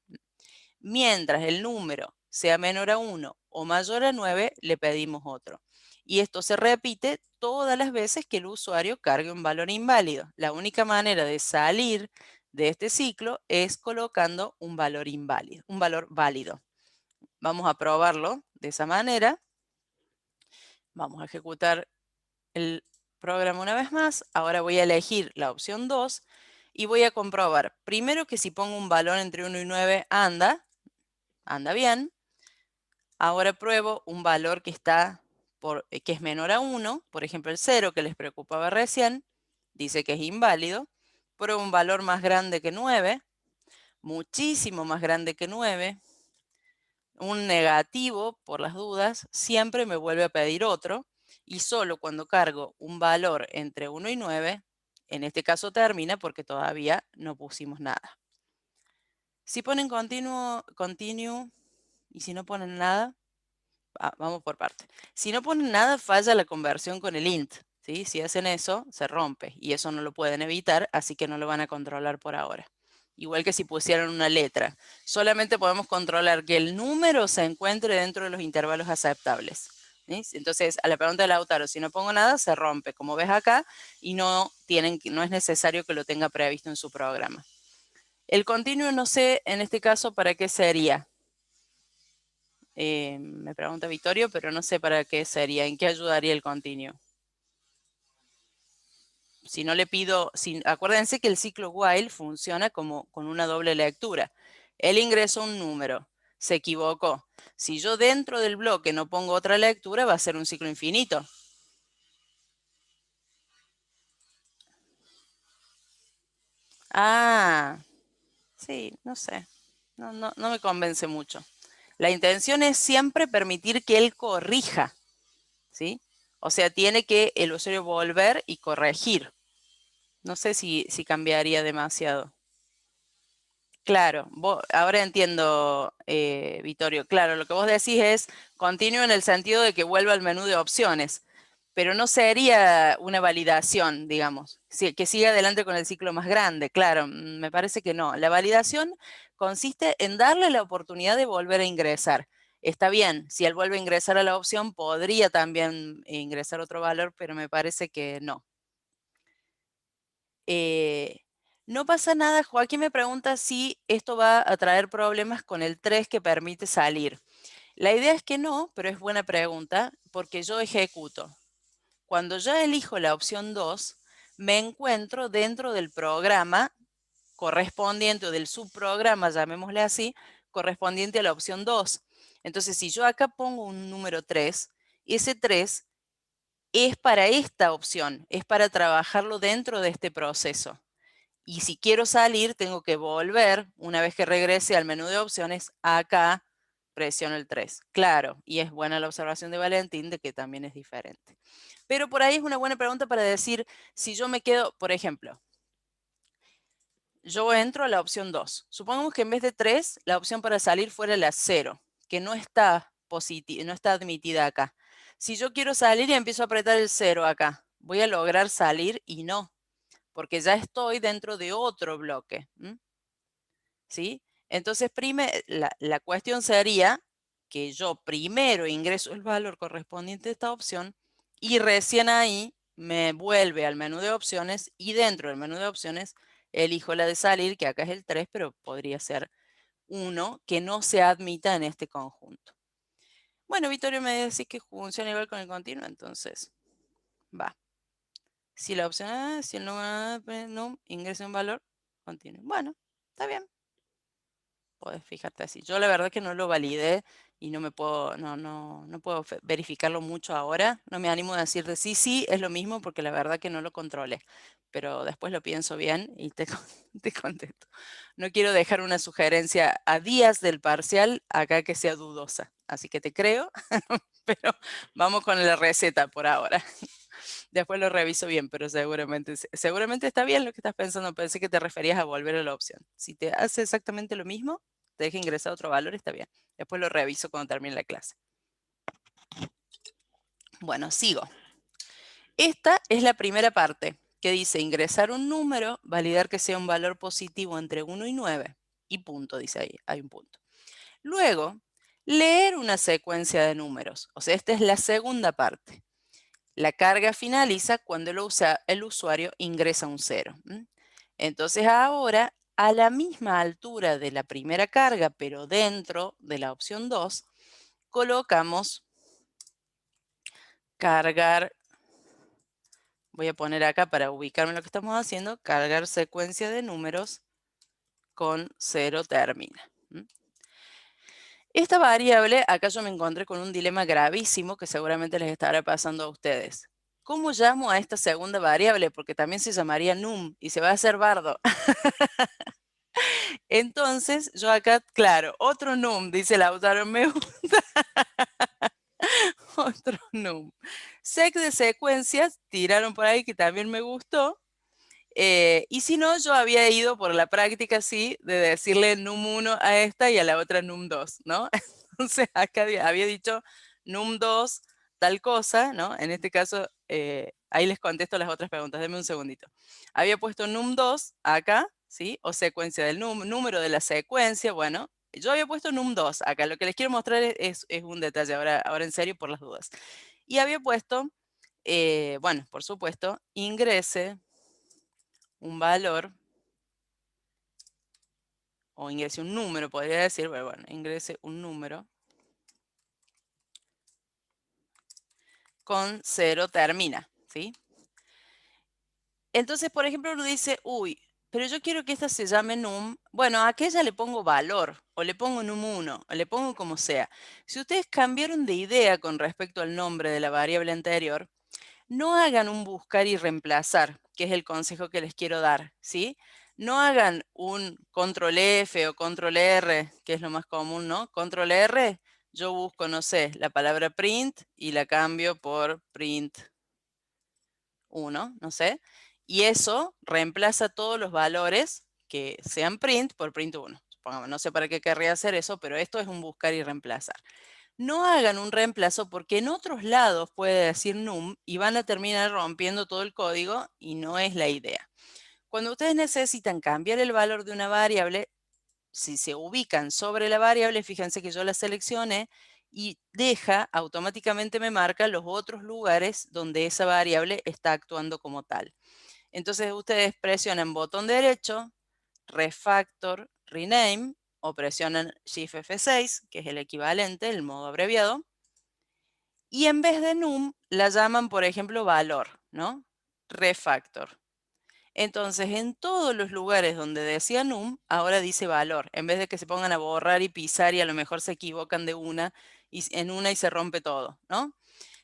Mientras el número sea menor a 1 o mayor a 9, le pedimos otro. Y esto se repite todas las veces que el usuario cargue un valor inválido. La única manera de salir de este ciclo es colocando un valor inválido, un valor válido. Vamos a probarlo de esa manera. Vamos a ejecutar el programa una vez más. Ahora voy a elegir la opción 2 y voy a comprobar primero que si pongo un valor entre 1 y 9 anda bien. Ahora pruebo un valor que que es menor a 1, por ejemplo el 0 que les preocupaba recién, dice que es inválido. Pruebo un valor más grande que 9, muchísimo más grande que 9, un negativo por las dudas, siempre me vuelve a pedir otro y solo cuando cargo un valor entre 1 y 9, en este caso termina porque todavía no pusimos nada. Si ponen continue y si no ponen nada, vamos por parte. Si no ponen nada, falla la conversión con el int, ¿sí? Si hacen eso, se rompe y eso no lo pueden evitar, así que no lo van a controlar por ahora. Igual que si pusieran una letra. Solamente podemos controlar que el número se encuentre dentro de los intervalos aceptables. ¿Sí? Entonces, a la pregunta de Lautaro, si no pongo nada, se rompe, como ves acá, y no es necesario que lo tenga previsto en su programa. El continuo no sé en este caso para qué sería. Me pregunta Vittorio, pero no sé para qué sería, en qué ayudaría el continuo. Si no le pido, acuérdense que el ciclo while funciona como con una doble lectura. Él ingresó un número, se equivocó. Si yo dentro del bloque no pongo otra lectura, va a ser un ciclo infinito. Ah, sí, no sé. No me convence mucho. La intención es siempre permitir que él corrija, ¿sí? O sea, tiene que el usuario volver y corregir. No sé si cambiaría demasiado. Claro, ahora entiendo, Vittorio. Claro, lo que vos decís es continuo en el sentido de que vuelva al menú de opciones, pero no sería una validación, digamos, que siga adelante con el ciclo más grande. Claro, me parece que no. La validación consiste en darle la oportunidad de volver a ingresar. Está bien, si él vuelve a ingresar a la opción, podría también ingresar otro valor, pero me parece que no. No pasa nada. Joaquín me pregunta si esto va a traer problemas con el 3 que permite salir. La idea es que no, pero es buena pregunta porque yo ejecuto. Cuando ya elijo la opción 2, me encuentro dentro del programa correspondiente o del subprograma, llamémosle así, correspondiente a la opción 2. Entonces, si yo acá pongo un número 3, ese 3 es para esta opción, es para trabajarlo dentro de este proceso. Y si quiero salir, tengo que volver, una vez que regrese al menú de opciones, acá presiono el 3. Claro, y es buena la observación de Valentín de que también es diferente. Pero por ahí es una buena pregunta para decir, si yo me quedo, por ejemplo, yo entro a la opción 2. Supongamos que en vez de 3, la opción para salir fuera la 0, que no está no está admitida acá. Si yo quiero salir y empiezo a apretar el 0 acá, ¿voy a lograr salir? Y no, porque ya estoy dentro de otro bloque. ¿Sí? Entonces, la cuestión sería que yo primero ingreso el valor correspondiente a esta opción y recién ahí me vuelve al menú de opciones y dentro del menú de opciones elijo la de salir, que acá es el 3, pero podría ser 1 que no se admita en este conjunto. Bueno, Vittorio me decís que funciona igual con el continuo, entonces va. Si la opción A, si el no ingresa un valor, continuo. Bueno, está bien. Puedes fijarte así. Yo la verdad que no lo validé y no puedo verificarlo mucho ahora. No me animo a decirte sí, es lo mismo porque la verdad que no lo controlé. Pero después lo pienso bien y te contesto. No quiero dejar una sugerencia a días del parcial acá que sea dudosa. Así que te creo, pero vamos con la receta por ahora. Después lo reviso bien, pero seguramente está bien lo que estás pensando. Pensé que te referías a volver a la opción. Si te hace exactamente lo mismo, te deja ingresar otro valor, está bien. Después lo reviso cuando termine la clase. Bueno, sigo. Esta es la primera parte, que dice ingresar un número, validar que sea un valor positivo entre 1 y 9. Y punto, dice ahí, hay un punto. Luego, leer una secuencia de números. O sea, esta es la segunda parte. La carga finaliza cuando el usuario ingresa un 0. Entonces ahora, a la misma altura de la primera carga, pero dentro de la opción 2, colocamos cargar, voy a poner acá para ubicarme lo que estamos haciendo, cargar secuencia de números con 0 termina. Esta variable, acá yo me encontré con un dilema gravísimo que seguramente les estará pasando a ustedes. ¿Cómo llamo a esta segunda variable? Porque también se llamaría num y se va a hacer bardo. Entonces, yo acá, claro, otro num, dice Lautaro, me gusta. Otro num. Sec de secuencias, tiraron por ahí que también me gustó. Y si no, yo había ido por la práctica, sí, de decirle num1 a esta y a la otra num2, ¿no? Entonces, acá había dicho num2 tal cosa, ¿no? En este caso, ahí les contesto las otras preguntas, denme un segundito. Había puesto num2 acá, ¿sí? O secuencia del número de la secuencia, bueno, yo había puesto num2 acá. Lo que les quiero mostrar es un detalle, ahora en serio por las dudas. Y había puesto, bueno, por supuesto, ingrese un valor o ingrese un número, podría decir, pero bueno, ingrese un número con 0 termina, ¿sí? Entonces, por ejemplo, uno dice, uy, pero yo quiero que esta se llame num. Bueno, a aquella le pongo valor, o le pongo num1, o le pongo como sea. Si ustedes cambiaron de idea con respecto al nombre de la variable anterior, no hagan un buscar y reemplazar, que es el consejo que les quiero dar, ¿sí? No hagan un control F o control R, que es lo más común, ¿no? Control R, yo busco, no sé, la palabra print y la cambio por print 1, no sé. Y eso reemplaza todos los valores que sean print por print 1. Supongamos, no sé para qué querría hacer eso, pero esto es un buscar y reemplazar. No hagan un reemplazo porque en otros lados puede decir num y van a terminar rompiendo todo el código y no es la idea. Cuando ustedes necesitan cambiar el valor de una variable, si se ubican sobre la variable, fíjense que yo la seleccioné y automáticamente me marca los otros lugares donde esa variable está actuando como tal. Entonces ustedes presionan botón derecho, refactor, rename, o presionan Shift F6, que es el equivalente, el modo abreviado, y en vez de num la llaman, por ejemplo, valor, ¿no? Refactor. Entonces, en todos los lugares donde decía num, ahora dice valor. En vez de que se pongan a borrar y pisar y a lo mejor se equivocan de una en una y se rompe todo, ¿no?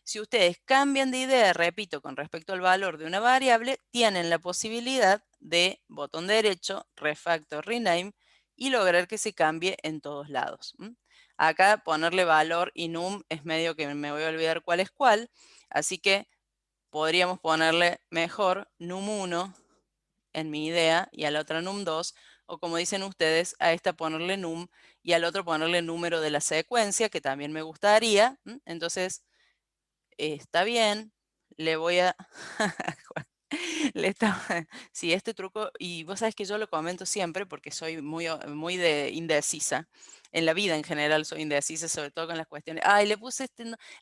Si ustedes cambian de idea, repito, con respecto al valor de una variable, tienen la posibilidad de botón derecho, refactor, rename y lograr que se cambie en todos lados. Acá ponerle valor y num es medio que me voy a olvidar cuál es cuál, así que podríamos ponerle mejor num1 en mi idea y a la otra num2, o como dicen ustedes, a esta ponerle num y al otro ponerle número de la secuencia, que también me gustaría. Entonces, está bien, le voy a... le estaba... Sí, este truco, y vos sabés que yo lo comento siempre porque soy muy indecisa. En la vida en general soy indecisa, sobre todo con las cuestiones. Ay, le puse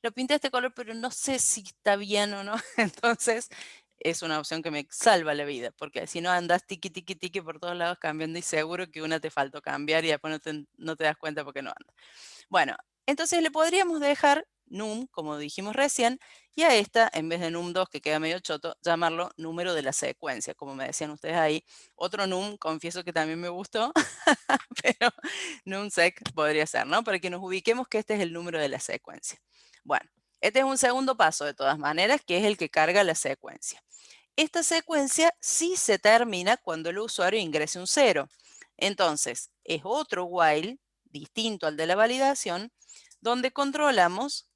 lo pinté este color, pero no sé si está bien o no. Entonces, es una opción que me salva la vida, porque si no andas tiqui, tiqui, tiqui por todos lados cambiando y seguro que una te faltó cambiar y después no te das cuenta porque no anda. Bueno, entonces le podríamos dejar num, como dijimos recién, y a esta, en vez de num2, que queda medio choto, llamarlo número de la secuencia, como me decían ustedes ahí. Otro num, confieso que también me gustó, pero numsec podría ser, ¿no? Para que nos ubiquemos que este es el número de la secuencia. Bueno, este es un segundo paso de todas maneras, que es el que carga la secuencia. Esta secuencia sí se termina cuando el usuario ingrese un 0. Entonces, es otro while distinto al de la validación, donde controlamos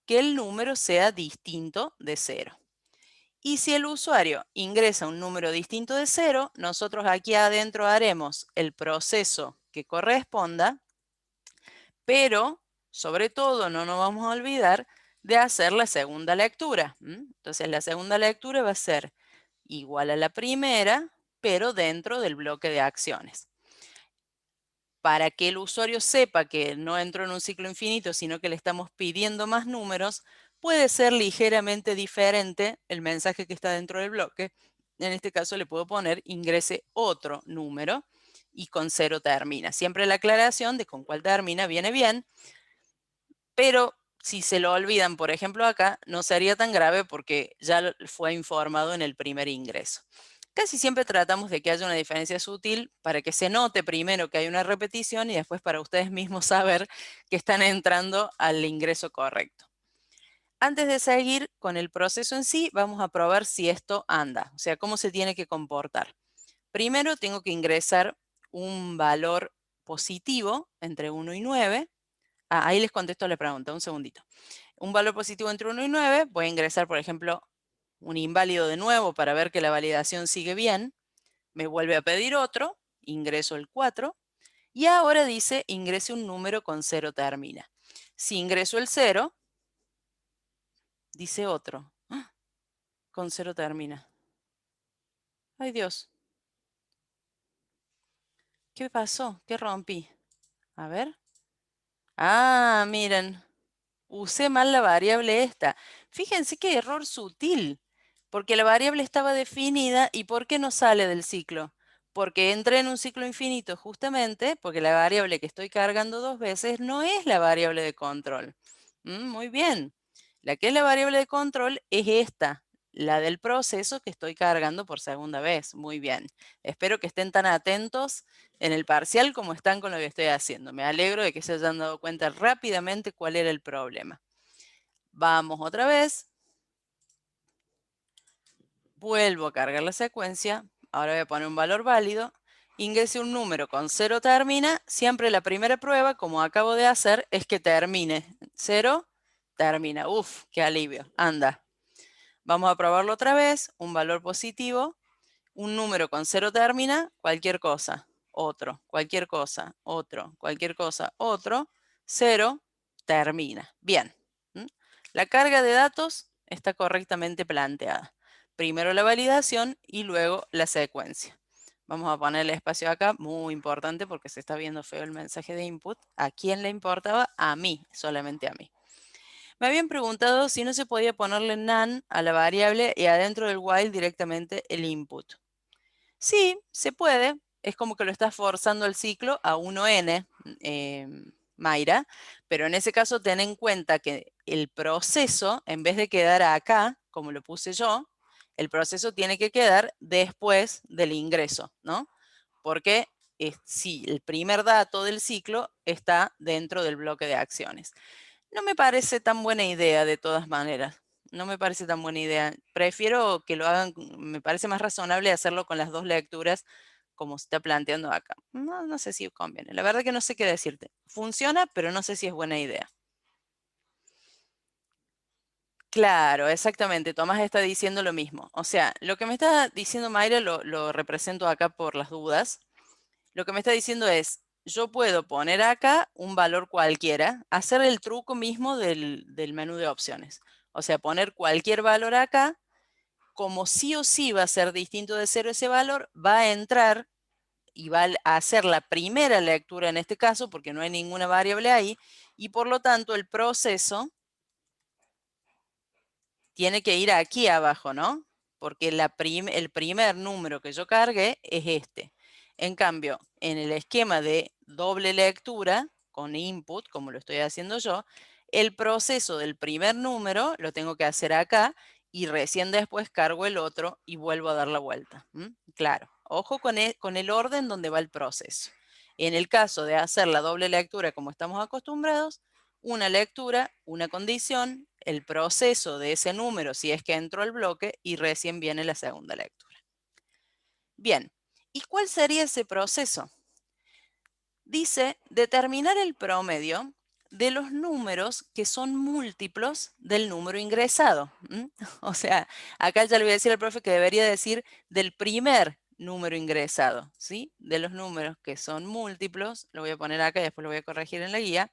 que el número sea distinto de 0. Y si el usuario ingresa un número distinto de 0, nosotros aquí adentro haremos el proceso que corresponda, pero sobre todo no nos vamos a olvidar de hacer la segunda lectura. Entonces la segunda lectura va a ser igual a la primera, pero dentro del bloque de acciones. Para que el usuario sepa que no entró en un ciclo infinito, sino que le estamos pidiendo más números, puede ser ligeramente diferente el mensaje que está dentro del bloque. En este caso le puedo poner ingrese otro número y con 0 termina. Siempre la aclaración de con cuál termina viene bien, pero si se lo olvidan, por ejemplo acá, no sería tan grave porque ya fue informado en el primer ingreso. Casi siempre tratamos de que haya una diferencia sutil para que se note primero que hay una repetición y después para ustedes mismos saber que están entrando al ingreso correcto. Antes de seguir con el proceso en sí, vamos a probar si esto anda, o sea, cómo se tiene que comportar. Primero tengo que ingresar un valor positivo entre 1 y 9. Ahí les contesto la pregunta, un segundito. Un valor positivo entre 1 y 9, voy a ingresar, por ejemplo, un inválido de nuevo para ver que la validación sigue bien. Me vuelve a pedir otro, ingreso el 4 y ahora dice ingrese un número con 0 termina. Si ingreso el 0, dice otro. ¡Ah! Con 0 termina. Ay, Dios. ¿Qué pasó? ¿Qué rompí? A ver. Ah, miren. Usé mal la variable esta. Fíjense qué error sutil, porque la variable estaba definida y ¿por qué no sale del ciclo? Porque entré en un ciclo infinito justamente porque la variable que estoy cargando 2 veces no es la variable de control. Muy bien. La que es la variable de control es esta, la del proceso que estoy cargando por segunda vez. Muy bien. Espero que estén tan atentos en el parcial como están con lo que estoy haciendo. Me alegro de que se hayan dado cuenta rápidamente cuál era el problema. Vamos otra vez. Vuelvo a cargar la secuencia. Ahora voy a poner un valor válido. Ingrese un número con 0 termina. Siempre la primera prueba, como acabo de hacer, es que termine. 0 termina. Uf, qué alivio. Anda. Vamos a probarlo otra vez. Un valor positivo. Un número con 0 termina, cualquier cosa, otro, cualquier cosa, otro, cualquier cosa, otro, 0 termina. Bien. La carga de datos está correctamente planteada. Primero la validación y luego la secuencia. Vamos a ponerle espacio acá, muy importante porque se está viendo feo el mensaje de input. ¿A quién le importaba? A mí, solamente a mí. Me habían preguntado si no se podía ponerle none a la variable y adentro del while directamente el input. Sí, se puede. Es como que lo estás forzando el ciclo a 1n, Mayra, pero en ese caso ten en cuenta que el proceso, en vez de quedar acá, como lo puse yo, el proceso tiene que quedar después del ingreso, ¿no? Porque sí, el primer dato del ciclo está dentro del bloque de acciones. No me parece tan buena idea de todas maneras. No me parece tan buena idea. Prefiero que lo hagan, me parece más razonable hacerlo con las 2 lecturas como se está planteando acá. No, no sé si conviene. La verdad que no sé qué decirte. Funciona, pero no sé si es buena idea. Claro, exactamente. Tomás está diciendo lo mismo. O sea, lo que me está diciendo Mayra lo represento acá por las dudas. Lo que me está diciendo es, yo puedo poner acá un valor cualquiera, hacer el truco mismo del menú de opciones. O sea, poner cualquier valor acá, como sí o sí va a ser distinto de cero ese valor, va a entrar y va a hacer la primera lectura en este caso, porque no hay ninguna variable ahí, y por lo tanto el proceso tiene que ir aquí abajo, ¿no? Porque el primer número que yo cargué es este. En cambio, en el esquema de doble lectura con input, como lo estoy haciendo yo, el proceso del primer número lo tengo que hacer acá y recién después cargo el otro y vuelvo a dar la vuelta. Claro, ojo con el orden donde va el proceso. En el caso de hacer la doble lectura como estamos acostumbrados, una lectura, una condición, el proceso de ese número si es que entró al bloque y recién viene la segunda lectura. Bien, ¿y cuál sería ese proceso? Dice determinar el promedio de los números que son múltiplos del número ingresado. O sea, acá ya le voy a decir al profe que debería decir del primer número ingresado, ¿sí? De los números que son múltiplos, lo voy a poner acá y después lo voy a corregir en la guía,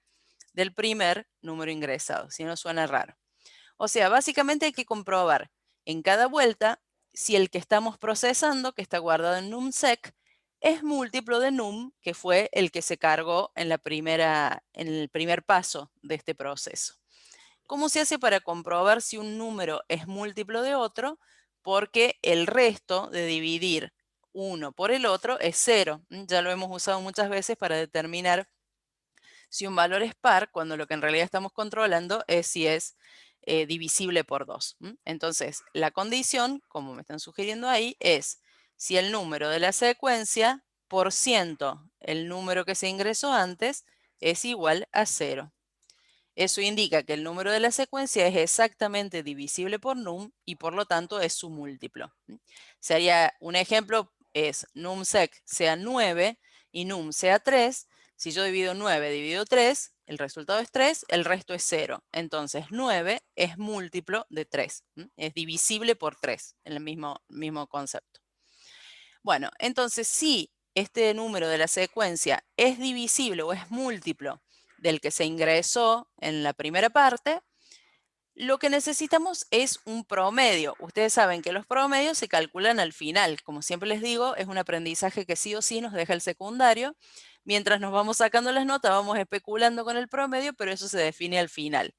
del primer número ingresado, si no suena raro. O sea, básicamente hay que comprobar en cada vuelta si el que estamos procesando, que está guardado en numsec, es múltiplo de num, que fue el que se cargó en el primer paso de este proceso. ¿Cómo se hace para comprobar si un número es múltiplo de otro? Porque el resto de dividir uno por el otro es 0. Ya lo hemos usado muchas veces para determinar si un valor es par, cuando lo que en realidad estamos controlando es si es divisible por 2. Entonces, la condición, como me están sugiriendo ahí, es si el número de la secuencia por ciento, el número que se ingresó antes, es igual a 0. Eso indica que el número de la secuencia es exactamente divisible por num y por lo tanto es su múltiplo. Sería un ejemplo, es numsec sea 9 y num sea 3. Si yo divido 9 divido 3, el resultado es 3, el resto es 0. Entonces 9 es múltiplo de 3. Es divisible por 3, en el mismo concepto. Bueno, entonces si este número de la secuencia es divisible o es múltiplo del que se ingresó en la primera parte, Lo que necesitamos es un promedio. Ustedes saben que los promedios se calculan al final. Como siempre les digo, es un aprendizaje que sí o sí nos deja el secundario. Mientras nos vamos sacando las notas, vamos especulando con el promedio, pero eso se define al final.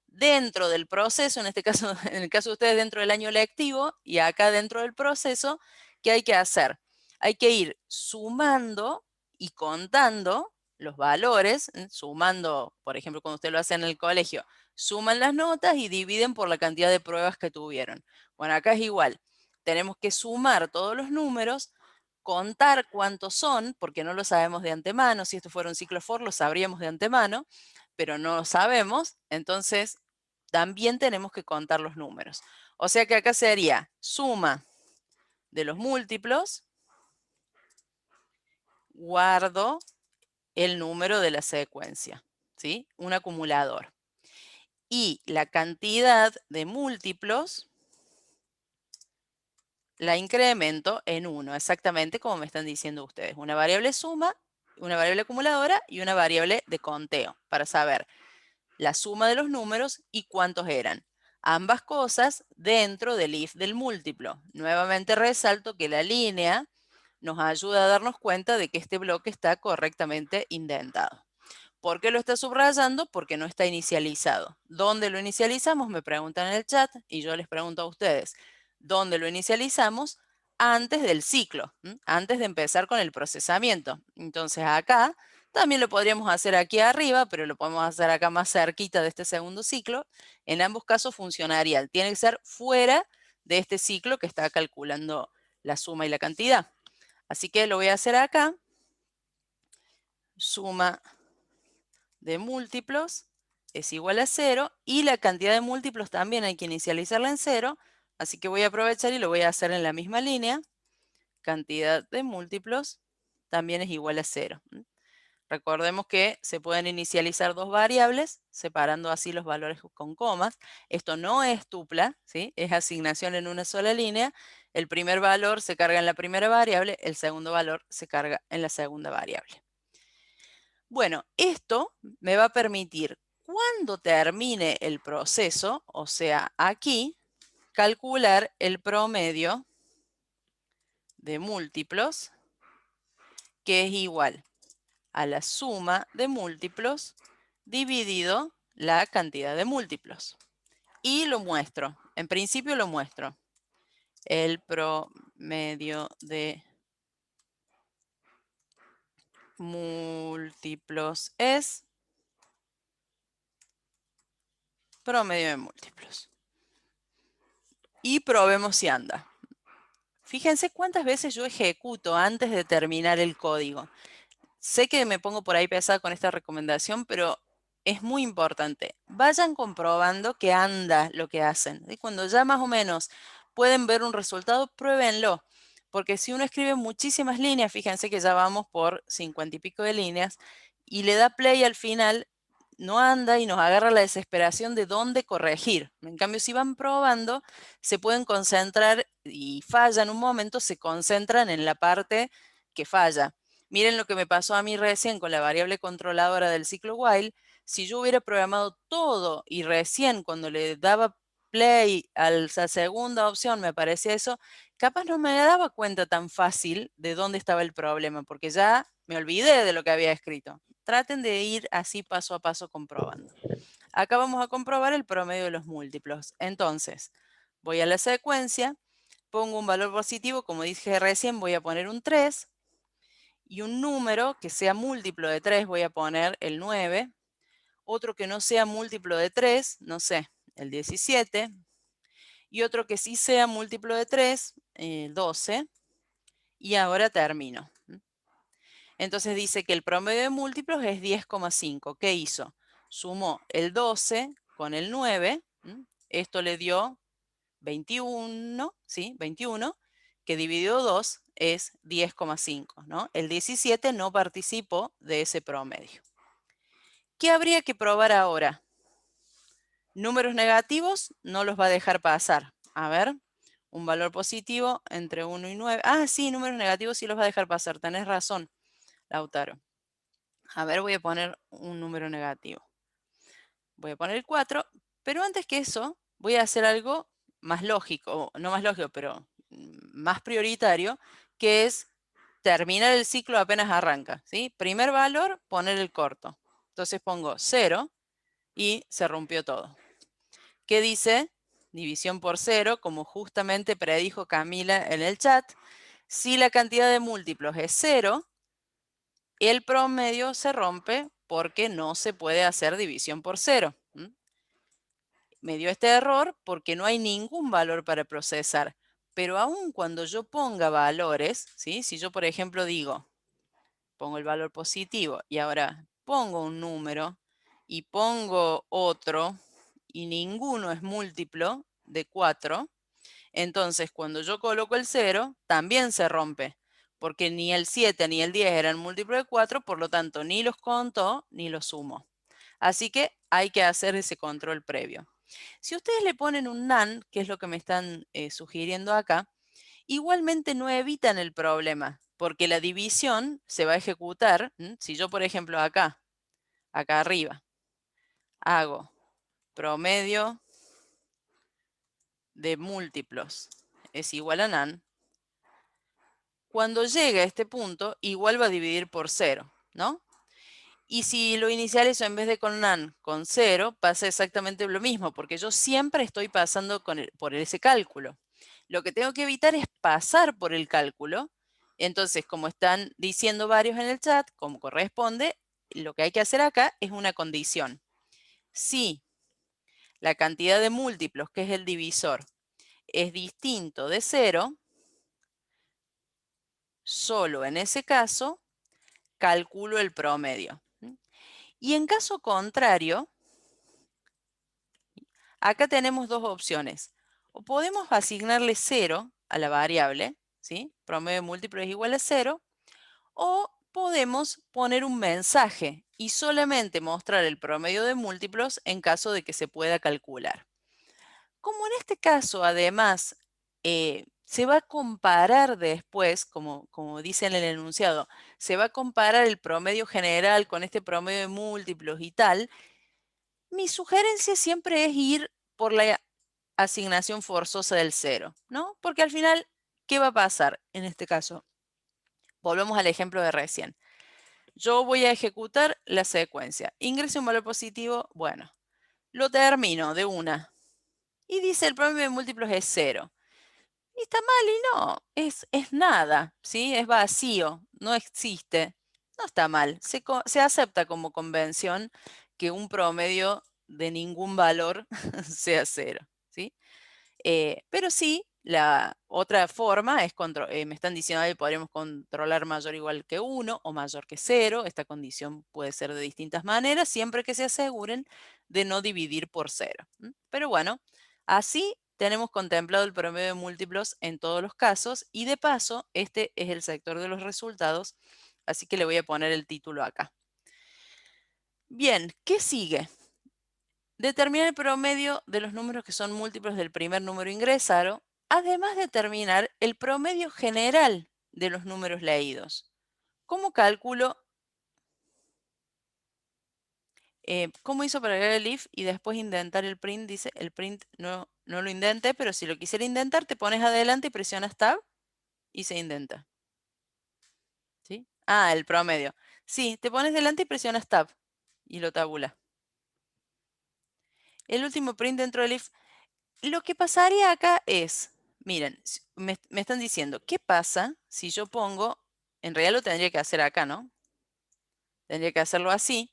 Dentro del proceso, en este caso, en el caso de ustedes, dentro del año lectivo, y acá dentro del proceso, ¿qué hay que hacer? Hay que ir sumando y contando los valores, sumando, por ejemplo, cuando usted lo hace en el colegio, suman las notas y dividen por la cantidad de pruebas que tuvieron. Bueno, acá es igual. Tenemos que sumar todos los números, contar cuántos son, porque no lo sabemos de antemano. Si esto fuera un ciclo for, lo sabríamos de antemano, pero no lo sabemos. Entonces, también tenemos que contar los números. O sea que acá sería suma de los múltiplos, guardo el número de la secuencia, ¿sí? Un acumulador. Y la cantidad de múltiplos la incremento en 1, exactamente como me están diciendo ustedes. Una variable suma, una variable acumuladora y una variable de conteo para saber la suma de los números y cuántos eran. Ambas cosas dentro del if del múltiplo. Nuevamente resalto que la línea nos ayuda a darnos cuenta de que este bloque está correctamente indentado. ¿Por qué lo está subrayando? Porque no está inicializado. ¿Dónde lo inicializamos? Me preguntan en el chat y yo les pregunto a ustedes. ¿Dónde lo inicializamos? Antes del ciclo, antes de empezar con el procesamiento. Entonces acá también lo podríamos hacer aquí arriba, pero lo podemos hacer acá más cerquita de este segundo ciclo. En ambos casos funcionaría. Tiene que ser fuera de este ciclo que está calculando la suma y la cantidad. Así que lo voy a hacer acá. Suma de múltiplos es igual a 0 y la cantidad de múltiplos también hay que inicializarla en 0, así que voy a aprovechar y lo voy a hacer en la misma línea. Cantidad de múltiplos también es igual a 0. Recordemos que se pueden inicializar dos variables, separando así los valores con comas. Esto no es tupla, ¿sí? Es asignación en una sola línea. El primer valor se carga en la primera variable, el segundo valor se carga en la segunda variable. Bueno, esto me va a permitir, cuando termine el proceso, o sea, aquí, calcular el promedio de múltiplos, que es igual a la suma de múltiplos dividido la cantidad de múltiplos. Y lo muestro. En principio lo muestro. El promedio de múltiplos es promedio de múltiplos. Y probemos si anda. Fíjense cuántas veces yo ejecuto antes de terminar el código. Sé que me pongo por ahí pesada con esta recomendación, pero es muy importante. Vayan comprobando que anda lo que hacen. Y cuando ya más o menos pueden ver un resultado, pruébenlo. Porque si uno escribe muchísimas líneas, fíjense que ya vamos por 50 y pico de líneas, y le da play al final, no anda y nos agarra la desesperación de dónde corregir. En cambio, si van probando, se pueden concentrar y fallan un momento, se concentran en la parte que falla. Miren lo que me pasó a mí recién con la variable controladora del ciclo while. Si yo hubiera programado todo y recién cuando le daba play a la segunda opción me aparecía eso, capaz no me daba cuenta tan fácil de dónde estaba el problema, porque ya me olvidé de lo que había escrito. Traten de ir así paso a paso comprobando. Acá vamos a comprobar el promedio de los múltiplos. Entonces, voy a la secuencia, pongo un valor positivo, como dije recién, voy a poner un 3, y un número que sea múltiplo de 3, voy a poner el 9, otro que no sea múltiplo de 3, no sé, el 17, y otro que sí sea múltiplo de 3, el 12, y ahora termino. Entonces dice que el promedio de múltiplos es 10,5. ¿Qué hizo? Sumó el 12 con el 9, esto le dio 21, ¿sí? 21, que dividido 2 es 10,5, ¿no? El 17 no participó de ese promedio. ¿Qué habría que probar ahora? Números negativos no los va a dejar pasar. A ver, un valor positivo entre 1 y 9. Ah, sí, números negativos sí los va a dejar pasar. Tenés razón, Lautaro. A ver, voy a poner un número negativo. Voy a poner el 4, Pero antes que eso, voy a hacer algo más lógico, o no más lógico, pero más prioritario, que es terminar el ciclo apenas arranca, ¿sí? Primer valor, poner el corto. Entonces pongo 0 y se rompió todo. ¿Qué dice? División por 0, como justamente predijo Camila en el chat. Si la cantidad de múltiplos es 0, el promedio se rompe porque no se puede hacer división por 0. Me dio este error porque no hay ningún valor para procesar. Pero aun cuando yo ponga valores, ¿sí? Si yo, por ejemplo, digo, pongo el valor positivo y ahora pongo un número y pongo otro y ninguno es múltiplo de 4, entonces cuando yo coloco el 0 también se rompe, porque ni el 7 ni el 10 eran múltiplo de 4, por lo tanto ni los conto ni los sumo. Así que hay que hacer ese control previo. Si ustedes le ponen un NaN, que es lo que me están sugiriendo acá, igualmente no evitan el problema, porque la división se va a ejecutar. Si yo, por ejemplo, acá arriba, hago promedio de múltiplos es igual a NaN, cuando llegue a este punto, igual va a dividir por 0, ¿no? Y si lo inicializo en vez de con NaN con 0, pasa exactamente lo mismo, porque yo siempre estoy pasando por ese cálculo. Lo que tengo que evitar es pasar por el cálculo. Entonces, como están diciendo varios en el chat, como corresponde, lo que hay que hacer acá es una condición. Si la cantidad de múltiplos, que es el divisor, es distinto de 0, solo en ese caso calculo el promedio. Y en caso contrario, acá tenemos dos opciones. O podemos asignarle 0 a la variable, ¿sí? Promedio de múltiplos es igual a 0, o podemos poner un mensaje y solamente mostrar el promedio de múltiplos en caso de que se pueda calcular. Como en este caso, además, se va a comparar después, como dice en el enunciado, se va a comparar el promedio general con este promedio de múltiplos y tal, mi sugerencia siempre es ir por la asignación forzosa del 0, ¿no? Porque al final, ¿qué va a pasar en este caso? Volvemos al ejemplo de recién. Yo voy a ejecutar la secuencia. Ingreso un valor positivo, bueno, lo termino de una. Y dice el promedio de múltiplos es 0. Y está mal y no, es nada, ¿sí? Es vacío, no existe. No está mal, se acepta como convención que un promedio de ningún valor sea 0, ¿sí? Pero sí, la otra forma es, me están diciendo que podremos controlar mayor o igual que 1 o mayor que 0. Esta condición puede ser de distintas maneras, siempre que se aseguren de no dividir por 0. Pero bueno, así tenemos contemplado el promedio de múltiplos en todos los casos y de paso, este es el sector de los resultados, así que le voy a poner el título acá. Bien, ¿qué sigue? Determinar el promedio de los números que son múltiplos del primer número ingresado, además de determinar el promedio general de los números leídos. ¿Cómo calculo? ¿Cómo hizo para agregar el if y después intentar el print? Dice, el print no lo intenté, pero si lo quisiera intentar, te pones adelante y presionas Tab y se intenta. ¿Sí? Ah, el promedio. Sí, te pones delante y presionas Tab y lo tabula. El último print dentro del if. Lo que pasaría acá es, miren, me están diciendo, ¿qué pasa si yo pongo, en realidad lo tendría que hacer acá, ¿no? Tendría que hacerlo así,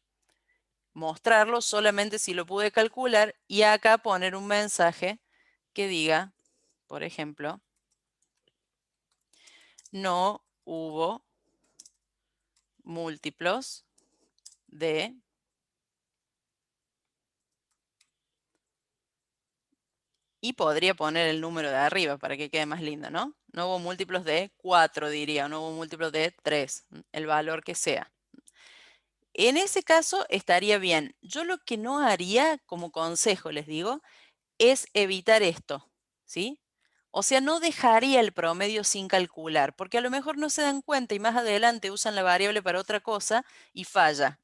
mostrarlo solamente si lo pude calcular y acá poner un mensaje que diga, por ejemplo, no hubo múltiplos de, y podría poner el número de arriba para que quede más lindo, ¿no? No hubo múltiplos de 4, diría, o no hubo múltiplos de 3, el valor que sea. En ese caso estaría bien. Yo lo que no haría, como consejo les digo, es evitar esto, ¿sí? O sea, no dejaría el promedio sin calcular, porque a lo mejor no se dan cuenta y más adelante usan la variable para otra cosa y falla.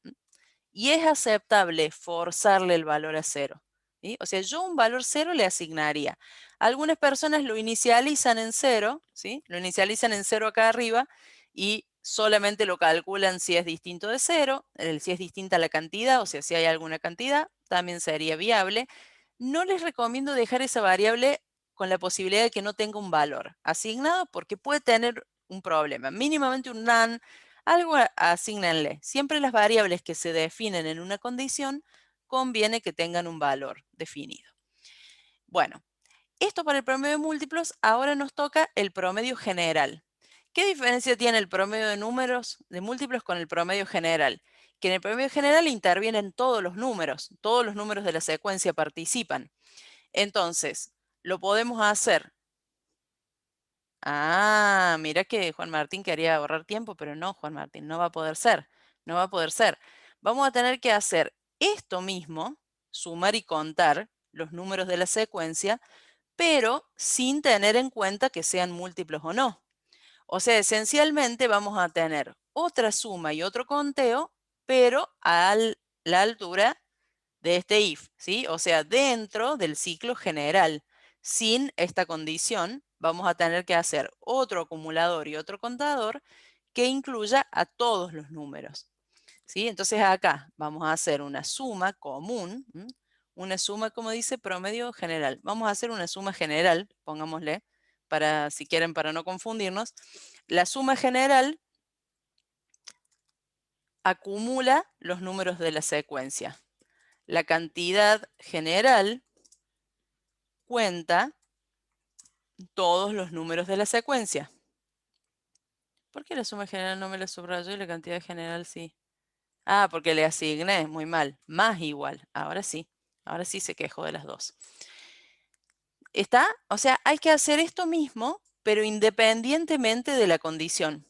Y es aceptable forzarle el valor a 0. ¿sí? O sea, yo un valor 0 le asignaría. Algunas personas lo inicializan en 0, ¿sí? Lo inicializan en 0 acá arriba y solamente lo calculan si es distinto de 0, si es distinta la cantidad, o sea, si hay alguna cantidad, también sería viable. No les recomiendo dejar esa variable con la posibilidad de que no tenga un valor asignado porque puede tener un problema. Mínimamente un none, algo asígnenle. Siempre las variables que se definen en una condición conviene que tengan un valor definido. Bueno, esto para el promedio de múltiplos, ahora nos toca el promedio general. ¿Qué diferencia tiene el promedio de números de múltiplos con el promedio general? Que en el promedio general intervienen todos los números de la secuencia participan. Entonces, lo podemos hacer. Ah, mira que Juan Martín quería ahorrar tiempo, pero no, Juan Martín, no va a poder ser. No va a poder ser. Vamos a tener que hacer esto mismo, sumar y contar los números de la secuencia, pero sin tener en cuenta que sean múltiplos o no. O sea, esencialmente vamos a tener otra suma y otro conteo, pero a la altura de este if, ¿sí? O sea, dentro del ciclo general. Sin esta condición, vamos a tener que hacer otro acumulador y otro contador que incluya a todos los números, ¿sí? Entonces acá vamos a hacer una suma común, una suma, como dice, promedio general. Vamos a hacer una suma general, pongámosle, para, si quieren, para no confundirnos. La suma general acumula los números de la secuencia. La cantidad general cuenta todos los números de la secuencia. ¿Por qué la suma general no me la subrayó y la cantidad general sí? Ah, porque le asigné, muy mal, más igual. Ahora sí se quejó de las dos. ¿Está? O sea, hay que hacer esto mismo, pero independientemente de la condición.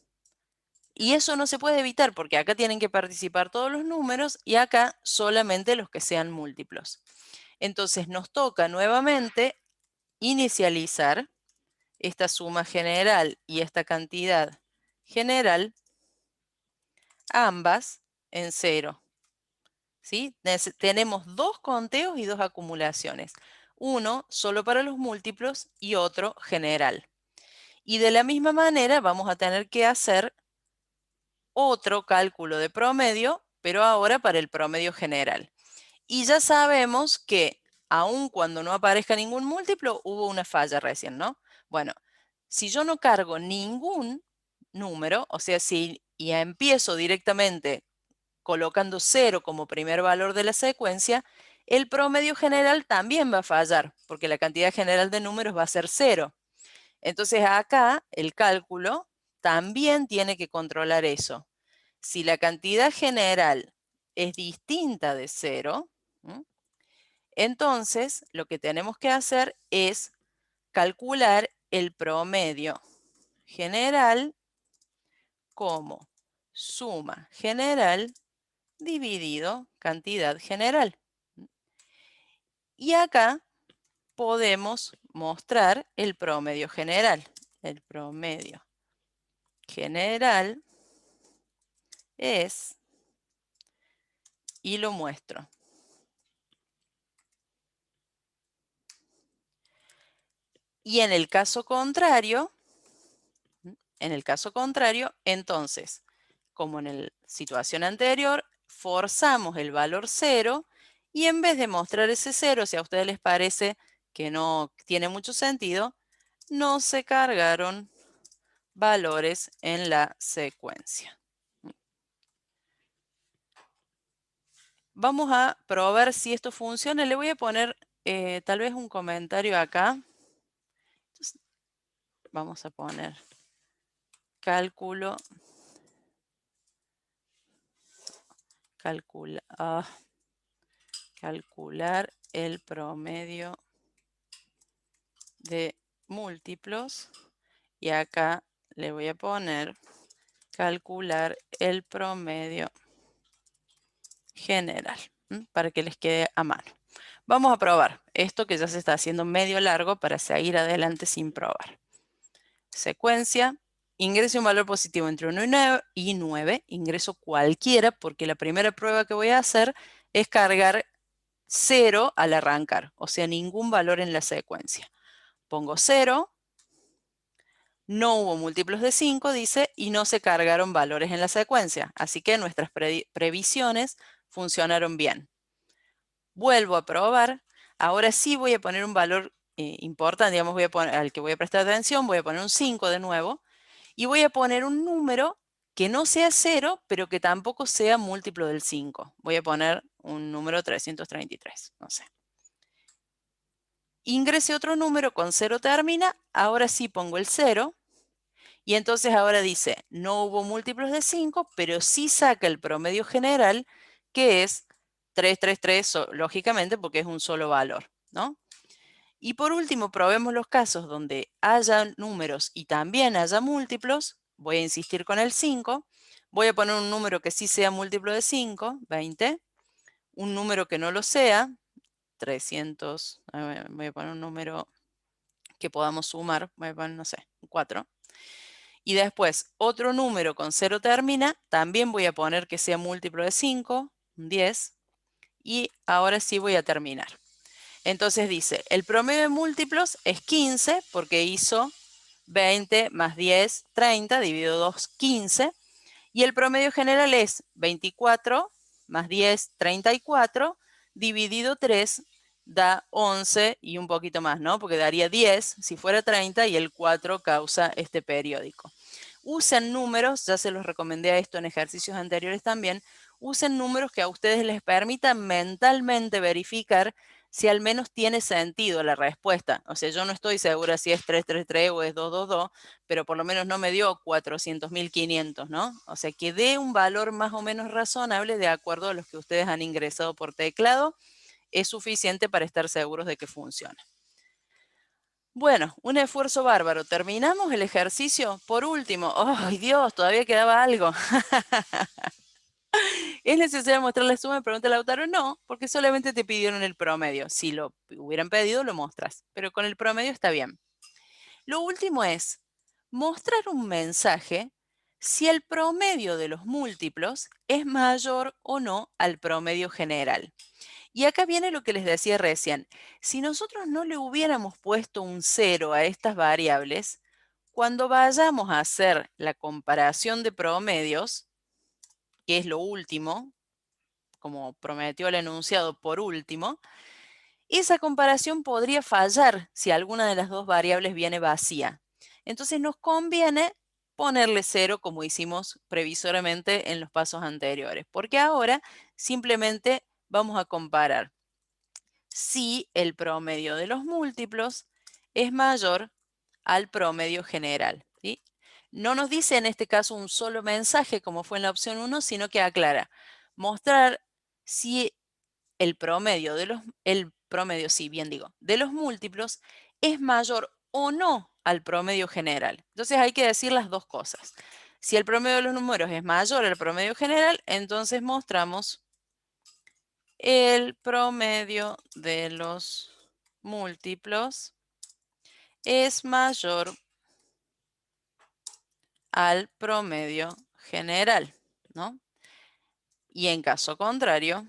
Y eso no se puede evitar porque acá tienen que participar todos los números y acá solamente los que sean múltiplos. Entonces nos toca nuevamente inicializar esta suma general y esta cantidad general, ambas en 0. ¿Sí? Tenemos dos conteos y dos acumulaciones. Uno solo para los múltiplos y otro general. Y de la misma manera vamos a tener que hacer otro cálculo de promedio, pero ahora para el promedio general. Y ya sabemos que aun cuando no aparezca ningún múltiplo, hubo una falla recién, ¿no? Bueno, si yo no cargo ningún número, o sea, si ya empiezo directamente colocando 0 como primer valor de la secuencia, el promedio general también va a fallar, porque la cantidad general de números va a ser 0. Entonces acá el cálculo también tiene que controlar eso. Si la cantidad general es distinta de 0, entonces lo que tenemos que hacer es calcular el promedio general como suma general dividido cantidad general. Y acá podemos mostrar el promedio general. El promedio general es, y lo muestro. Y en el caso contrario, entonces, como en la situación anterior, forzamos el valor 0 y en vez de mostrar ese 0, si a ustedes les parece que no tiene mucho sentido, no se cargaron valores en la secuencia. Vamos a probar si esto funciona. Le voy a poner tal vez un comentario acá. Entonces, vamos a poner cálculo, calcular el promedio de múltiplos. Y acá le voy a poner calcular el promedio general, para que les quede a mano. Vamos a probar esto que ya se está haciendo medio largo para seguir adelante sin probar. Secuencia, ingrese un valor positivo entre 1 y 9, ingreso cualquiera porque la primera prueba que voy a hacer es cargar 0 al arrancar, o sea, ningún valor en la secuencia. Pongo 0, no hubo múltiplos de 5, dice, y no se cargaron valores en la secuencia. Así que nuestras previsiones funcionaron bien. Vuelvo a probar. Ahora sí voy a poner un valor importante, digamos, al que voy a prestar atención, voy a poner un 5 de nuevo, y voy a poner un número que no sea 0, pero que tampoco sea múltiplo del 5. Voy a poner un número 333, no sé. Ingrese otro número con 0 termina, ahora sí pongo el 0, y entonces ahora dice, no hubo múltiplos de 5, pero sí saca el promedio general, que es 333, lógicamente, porque es un solo valor, ¿no? Y por último, probemos los casos donde haya números y también haya múltiplos. Voy a insistir con el 5. Voy a poner un número que sí sea múltiplo de 5, 20. Un número que no lo sea, 300. Voy a poner un número que podamos sumar. Voy a poner, no sé, 4. Y después, otro número con 0 termina. También voy a poner que sea múltiplo de 5, un 10. Y ahora sí voy a terminar. Entonces dice, el promedio de múltiplos es 15 porque hizo 20 más 10, 30, dividido 2, 15. Y el promedio general es 24 más 10, 34, dividido 3, da 11 y un poquito más, ¿no? Porque daría 10 si fuera 30 y el 4 causa este periódico. Usen números, ya se los recomendé a esto en ejercicios anteriores también, usen números que a ustedes les permitan mentalmente verificar si al menos tiene sentido la respuesta. O sea, yo no estoy segura si es 333 o es 222, pero por lo menos no me dio 400.500, ¿no? O sea, que dé un valor más o menos razonable de acuerdo a los que ustedes han ingresado por teclado, es suficiente para estar seguros de que funciona. Bueno, un esfuerzo bárbaro. ¿Terminamos el ejercicio? Por último, ¡ay Dios! Todavía quedaba algo. ¿Es necesario mostrar la suma? Pregunta Lautaro. No, porque solamente te pidieron el promedio. Si lo hubieran pedido, lo mostras. Pero con el promedio está bien. Lo último es mostrar un mensaje si el promedio de los múltiplos es mayor o no al promedio general. Y acá viene lo que les decía recién. Si nosotros no le hubiéramos puesto un 0 a estas variables, cuando vayamos a hacer la comparación de promedios, que es lo último, como prometió el enunciado por último, esa comparación podría fallar si alguna de las dos variables viene vacía. Entonces nos conviene ponerle 0 como hicimos previsoriamente en los pasos anteriores, porque ahora simplemente vamos a comparar si el promedio de los múltiplos es mayor al promedio general, ¿sí? No nos dice en este caso un solo mensaje como fue en la opción 1, sino que aclara, mostrar si el promedio sí, bien digo, de los múltiplos es mayor o no al promedio general. Entonces hay que decir las dos cosas. Si el promedio de los números es mayor al promedio general, entonces mostramos el promedio de los múltiplos es mayor al promedio general, ¿no? Y en caso contrario,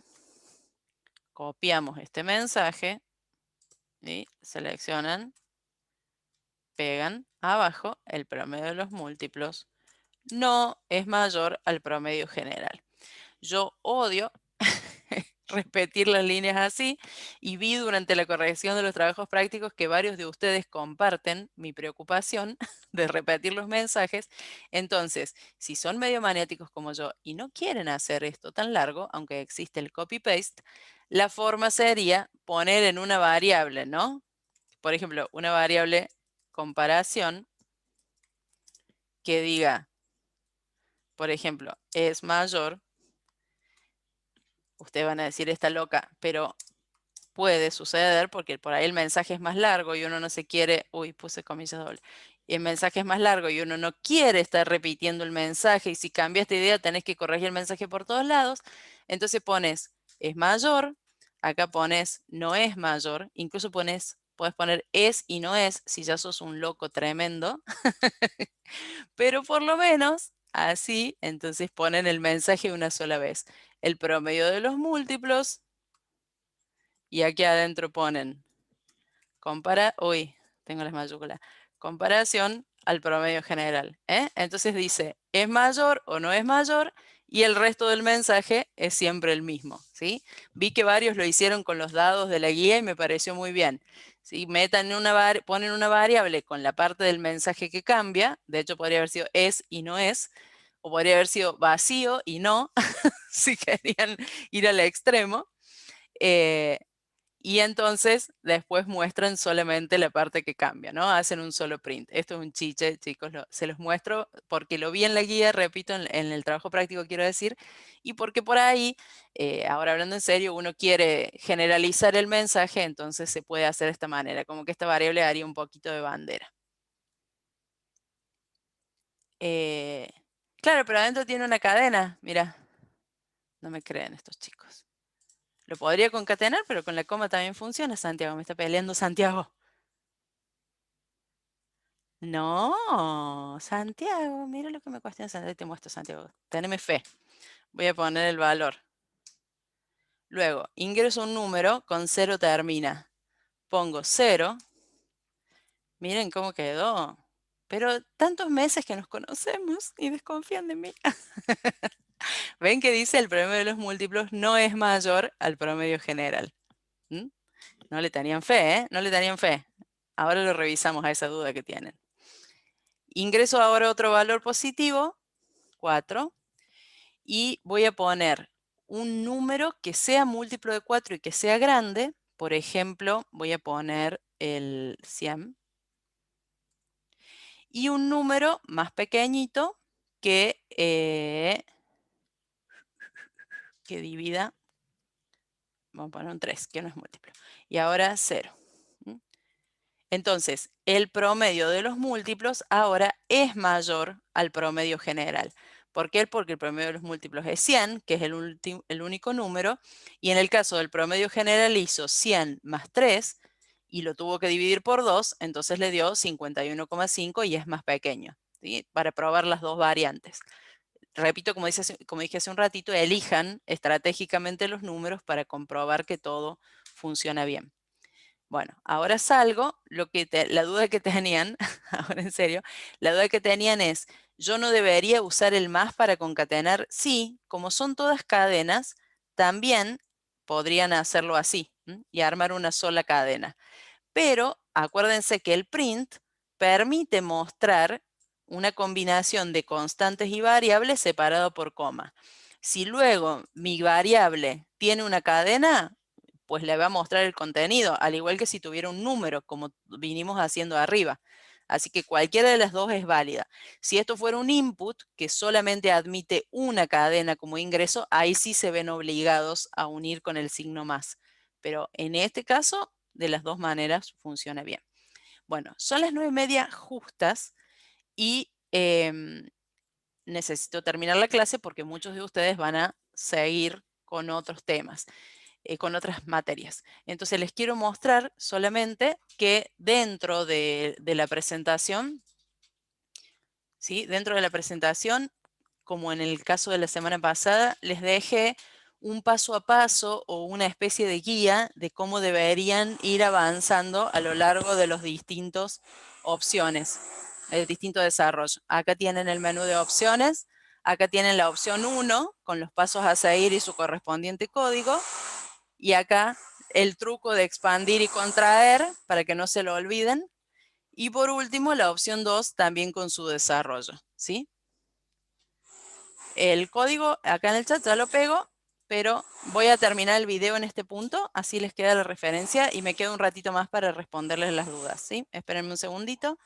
copiamos este mensaje y seleccionan, pegan abajo, el promedio de los múltiplos no es mayor al promedio general. Yo odio repetir las líneas así y vi durante la corrección de los trabajos prácticos que varios de ustedes comparten mi preocupación de repetir los mensajes. Entonces, si son medio maniáticos como yo y no quieren hacer esto tan largo, aunque existe el copy-paste, la forma sería poner en una variable, ¿no? Por ejemplo, una variable comparación que diga, por ejemplo, es mayor. Ustedes van a decir, está loca, pero puede suceder porque por ahí el mensaje es más largo y uno no se quiere, uy, puse comillas dobles, y el mensaje es más largo y uno no quiere estar repitiendo el mensaje y si cambiaste de idea tenés que corregir el mensaje por todos lados, entonces pones es mayor, acá pones no es mayor, incluso puedes poner es y no es si ya sos un loco tremendo, pero por lo menos así, entonces ponen el mensaje una sola vez. El promedio de los múltiplos y aquí adentro ponen tengo las mayúsculas, comparación al promedio general. Entonces dice, ¿es mayor o no es mayor? Y el resto del mensaje es siempre el mismo, ¿sí? Vi que varios lo hicieron con los dados de la guía y me pareció muy bien. ¿Sí? Ponen una variable con la parte del mensaje que cambia, de hecho podría haber sido es y no es, o podría haber sido vacío y no, si querían ir al extremo. Eh, y entonces después muestran solamente la parte que cambia, ¿no? Hacen un solo print. Esto es un chiche, chicos, se los muestro porque lo vi en la guía, repito, en el trabajo práctico quiero decir, y porque por ahí, ahora hablando en serio, uno quiere generalizar el mensaje, entonces se puede hacer de esta manera, como que esta variable haría un poquito de bandera. Eh, claro, pero adentro tiene una cadena, mira, no me creen estos chicos. Lo podría concatenar, pero con la coma también funciona, Santiago, me está peleando Santiago. No, Santiago, mira lo que me cuesta Santiago. Te muestro, Santiago. Teneme fe. Voy a poner el valor. Luego, ingreso un número, con 0 termina. Pongo 0. Miren cómo quedó. Pero tantos meses que nos conocemos y desconfían de mí. Ven que dice el promedio de los múltiplos no es mayor al promedio general. ¿Mm? No le tenían fe, ¿eh? No le tenían fe. Ahora lo revisamos a esa duda que tienen. Ingreso ahora otro valor positivo, 4. Y voy a poner un número que sea múltiplo de 4 y que sea grande. Por ejemplo, voy a poner el 100. Y un número más pequeñito que divida, vamos a poner un 3, que no es múltiplo. Y ahora 0. Entonces, el promedio de los múltiplos ahora es mayor al promedio general. ¿Por qué? Porque el promedio de los múltiplos es 100, que es el único número, y en el caso del promedio general hizo 100 más 3 y lo tuvo que dividir por 2, entonces le dio 51,5 y es más pequeño, ¿sí? Para probar las dos variantes. Repito, como dije hace un ratito, elijan estratégicamente los números para comprobar que todo funciona bien. Bueno, ahora salgo, la duda que tenían, ahora en serio, la duda que tenían es, ¿yo no debería usar el más para concatenar? Sí, como son todas cadenas, también podrían hacerlo así y armar una sola cadena. Pero acuérdense que el print permite mostrar una combinación de constantes y variables separado por coma. Si luego mi variable tiene una cadena, pues le va a mostrar el contenido, al igual que si tuviera un número, como vinimos haciendo arriba. Así que cualquiera de las dos es válida. Si esto fuera un input que solamente admite una cadena como ingreso, ahí sí se ven obligados a unir con el signo más. Pero en este caso, de las dos maneras funciona bien. Bueno, son las 9:30 justas y necesito terminar la clase porque muchos de ustedes van a seguir con otros temas, con otras materias. Entonces les quiero mostrar solamente que dentro de la presentación, ¿sí? Dentro de la presentación, como en el caso de la semana pasada, les dejé un paso a paso o una especie de guía de cómo deberían ir avanzando a lo largo de los distintos opciones, el distinto desarrollo. Acá tienen el menú de opciones, acá tienen la opción 1 con los pasos a seguir y su correspondiente código, y acá el truco de expandir y contraer para que no se lo olviden. Y por último, la opción 2 también con su desarrollo, ¿sí? El código acá en el chat ya lo pego, pero voy a terminar el video en este punto, así les queda la referencia y me quedo un ratito más para responderles las dudas, ¿sí? Espérenme un segundito,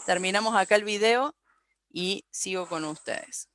terminamos acá el video y sigo con ustedes.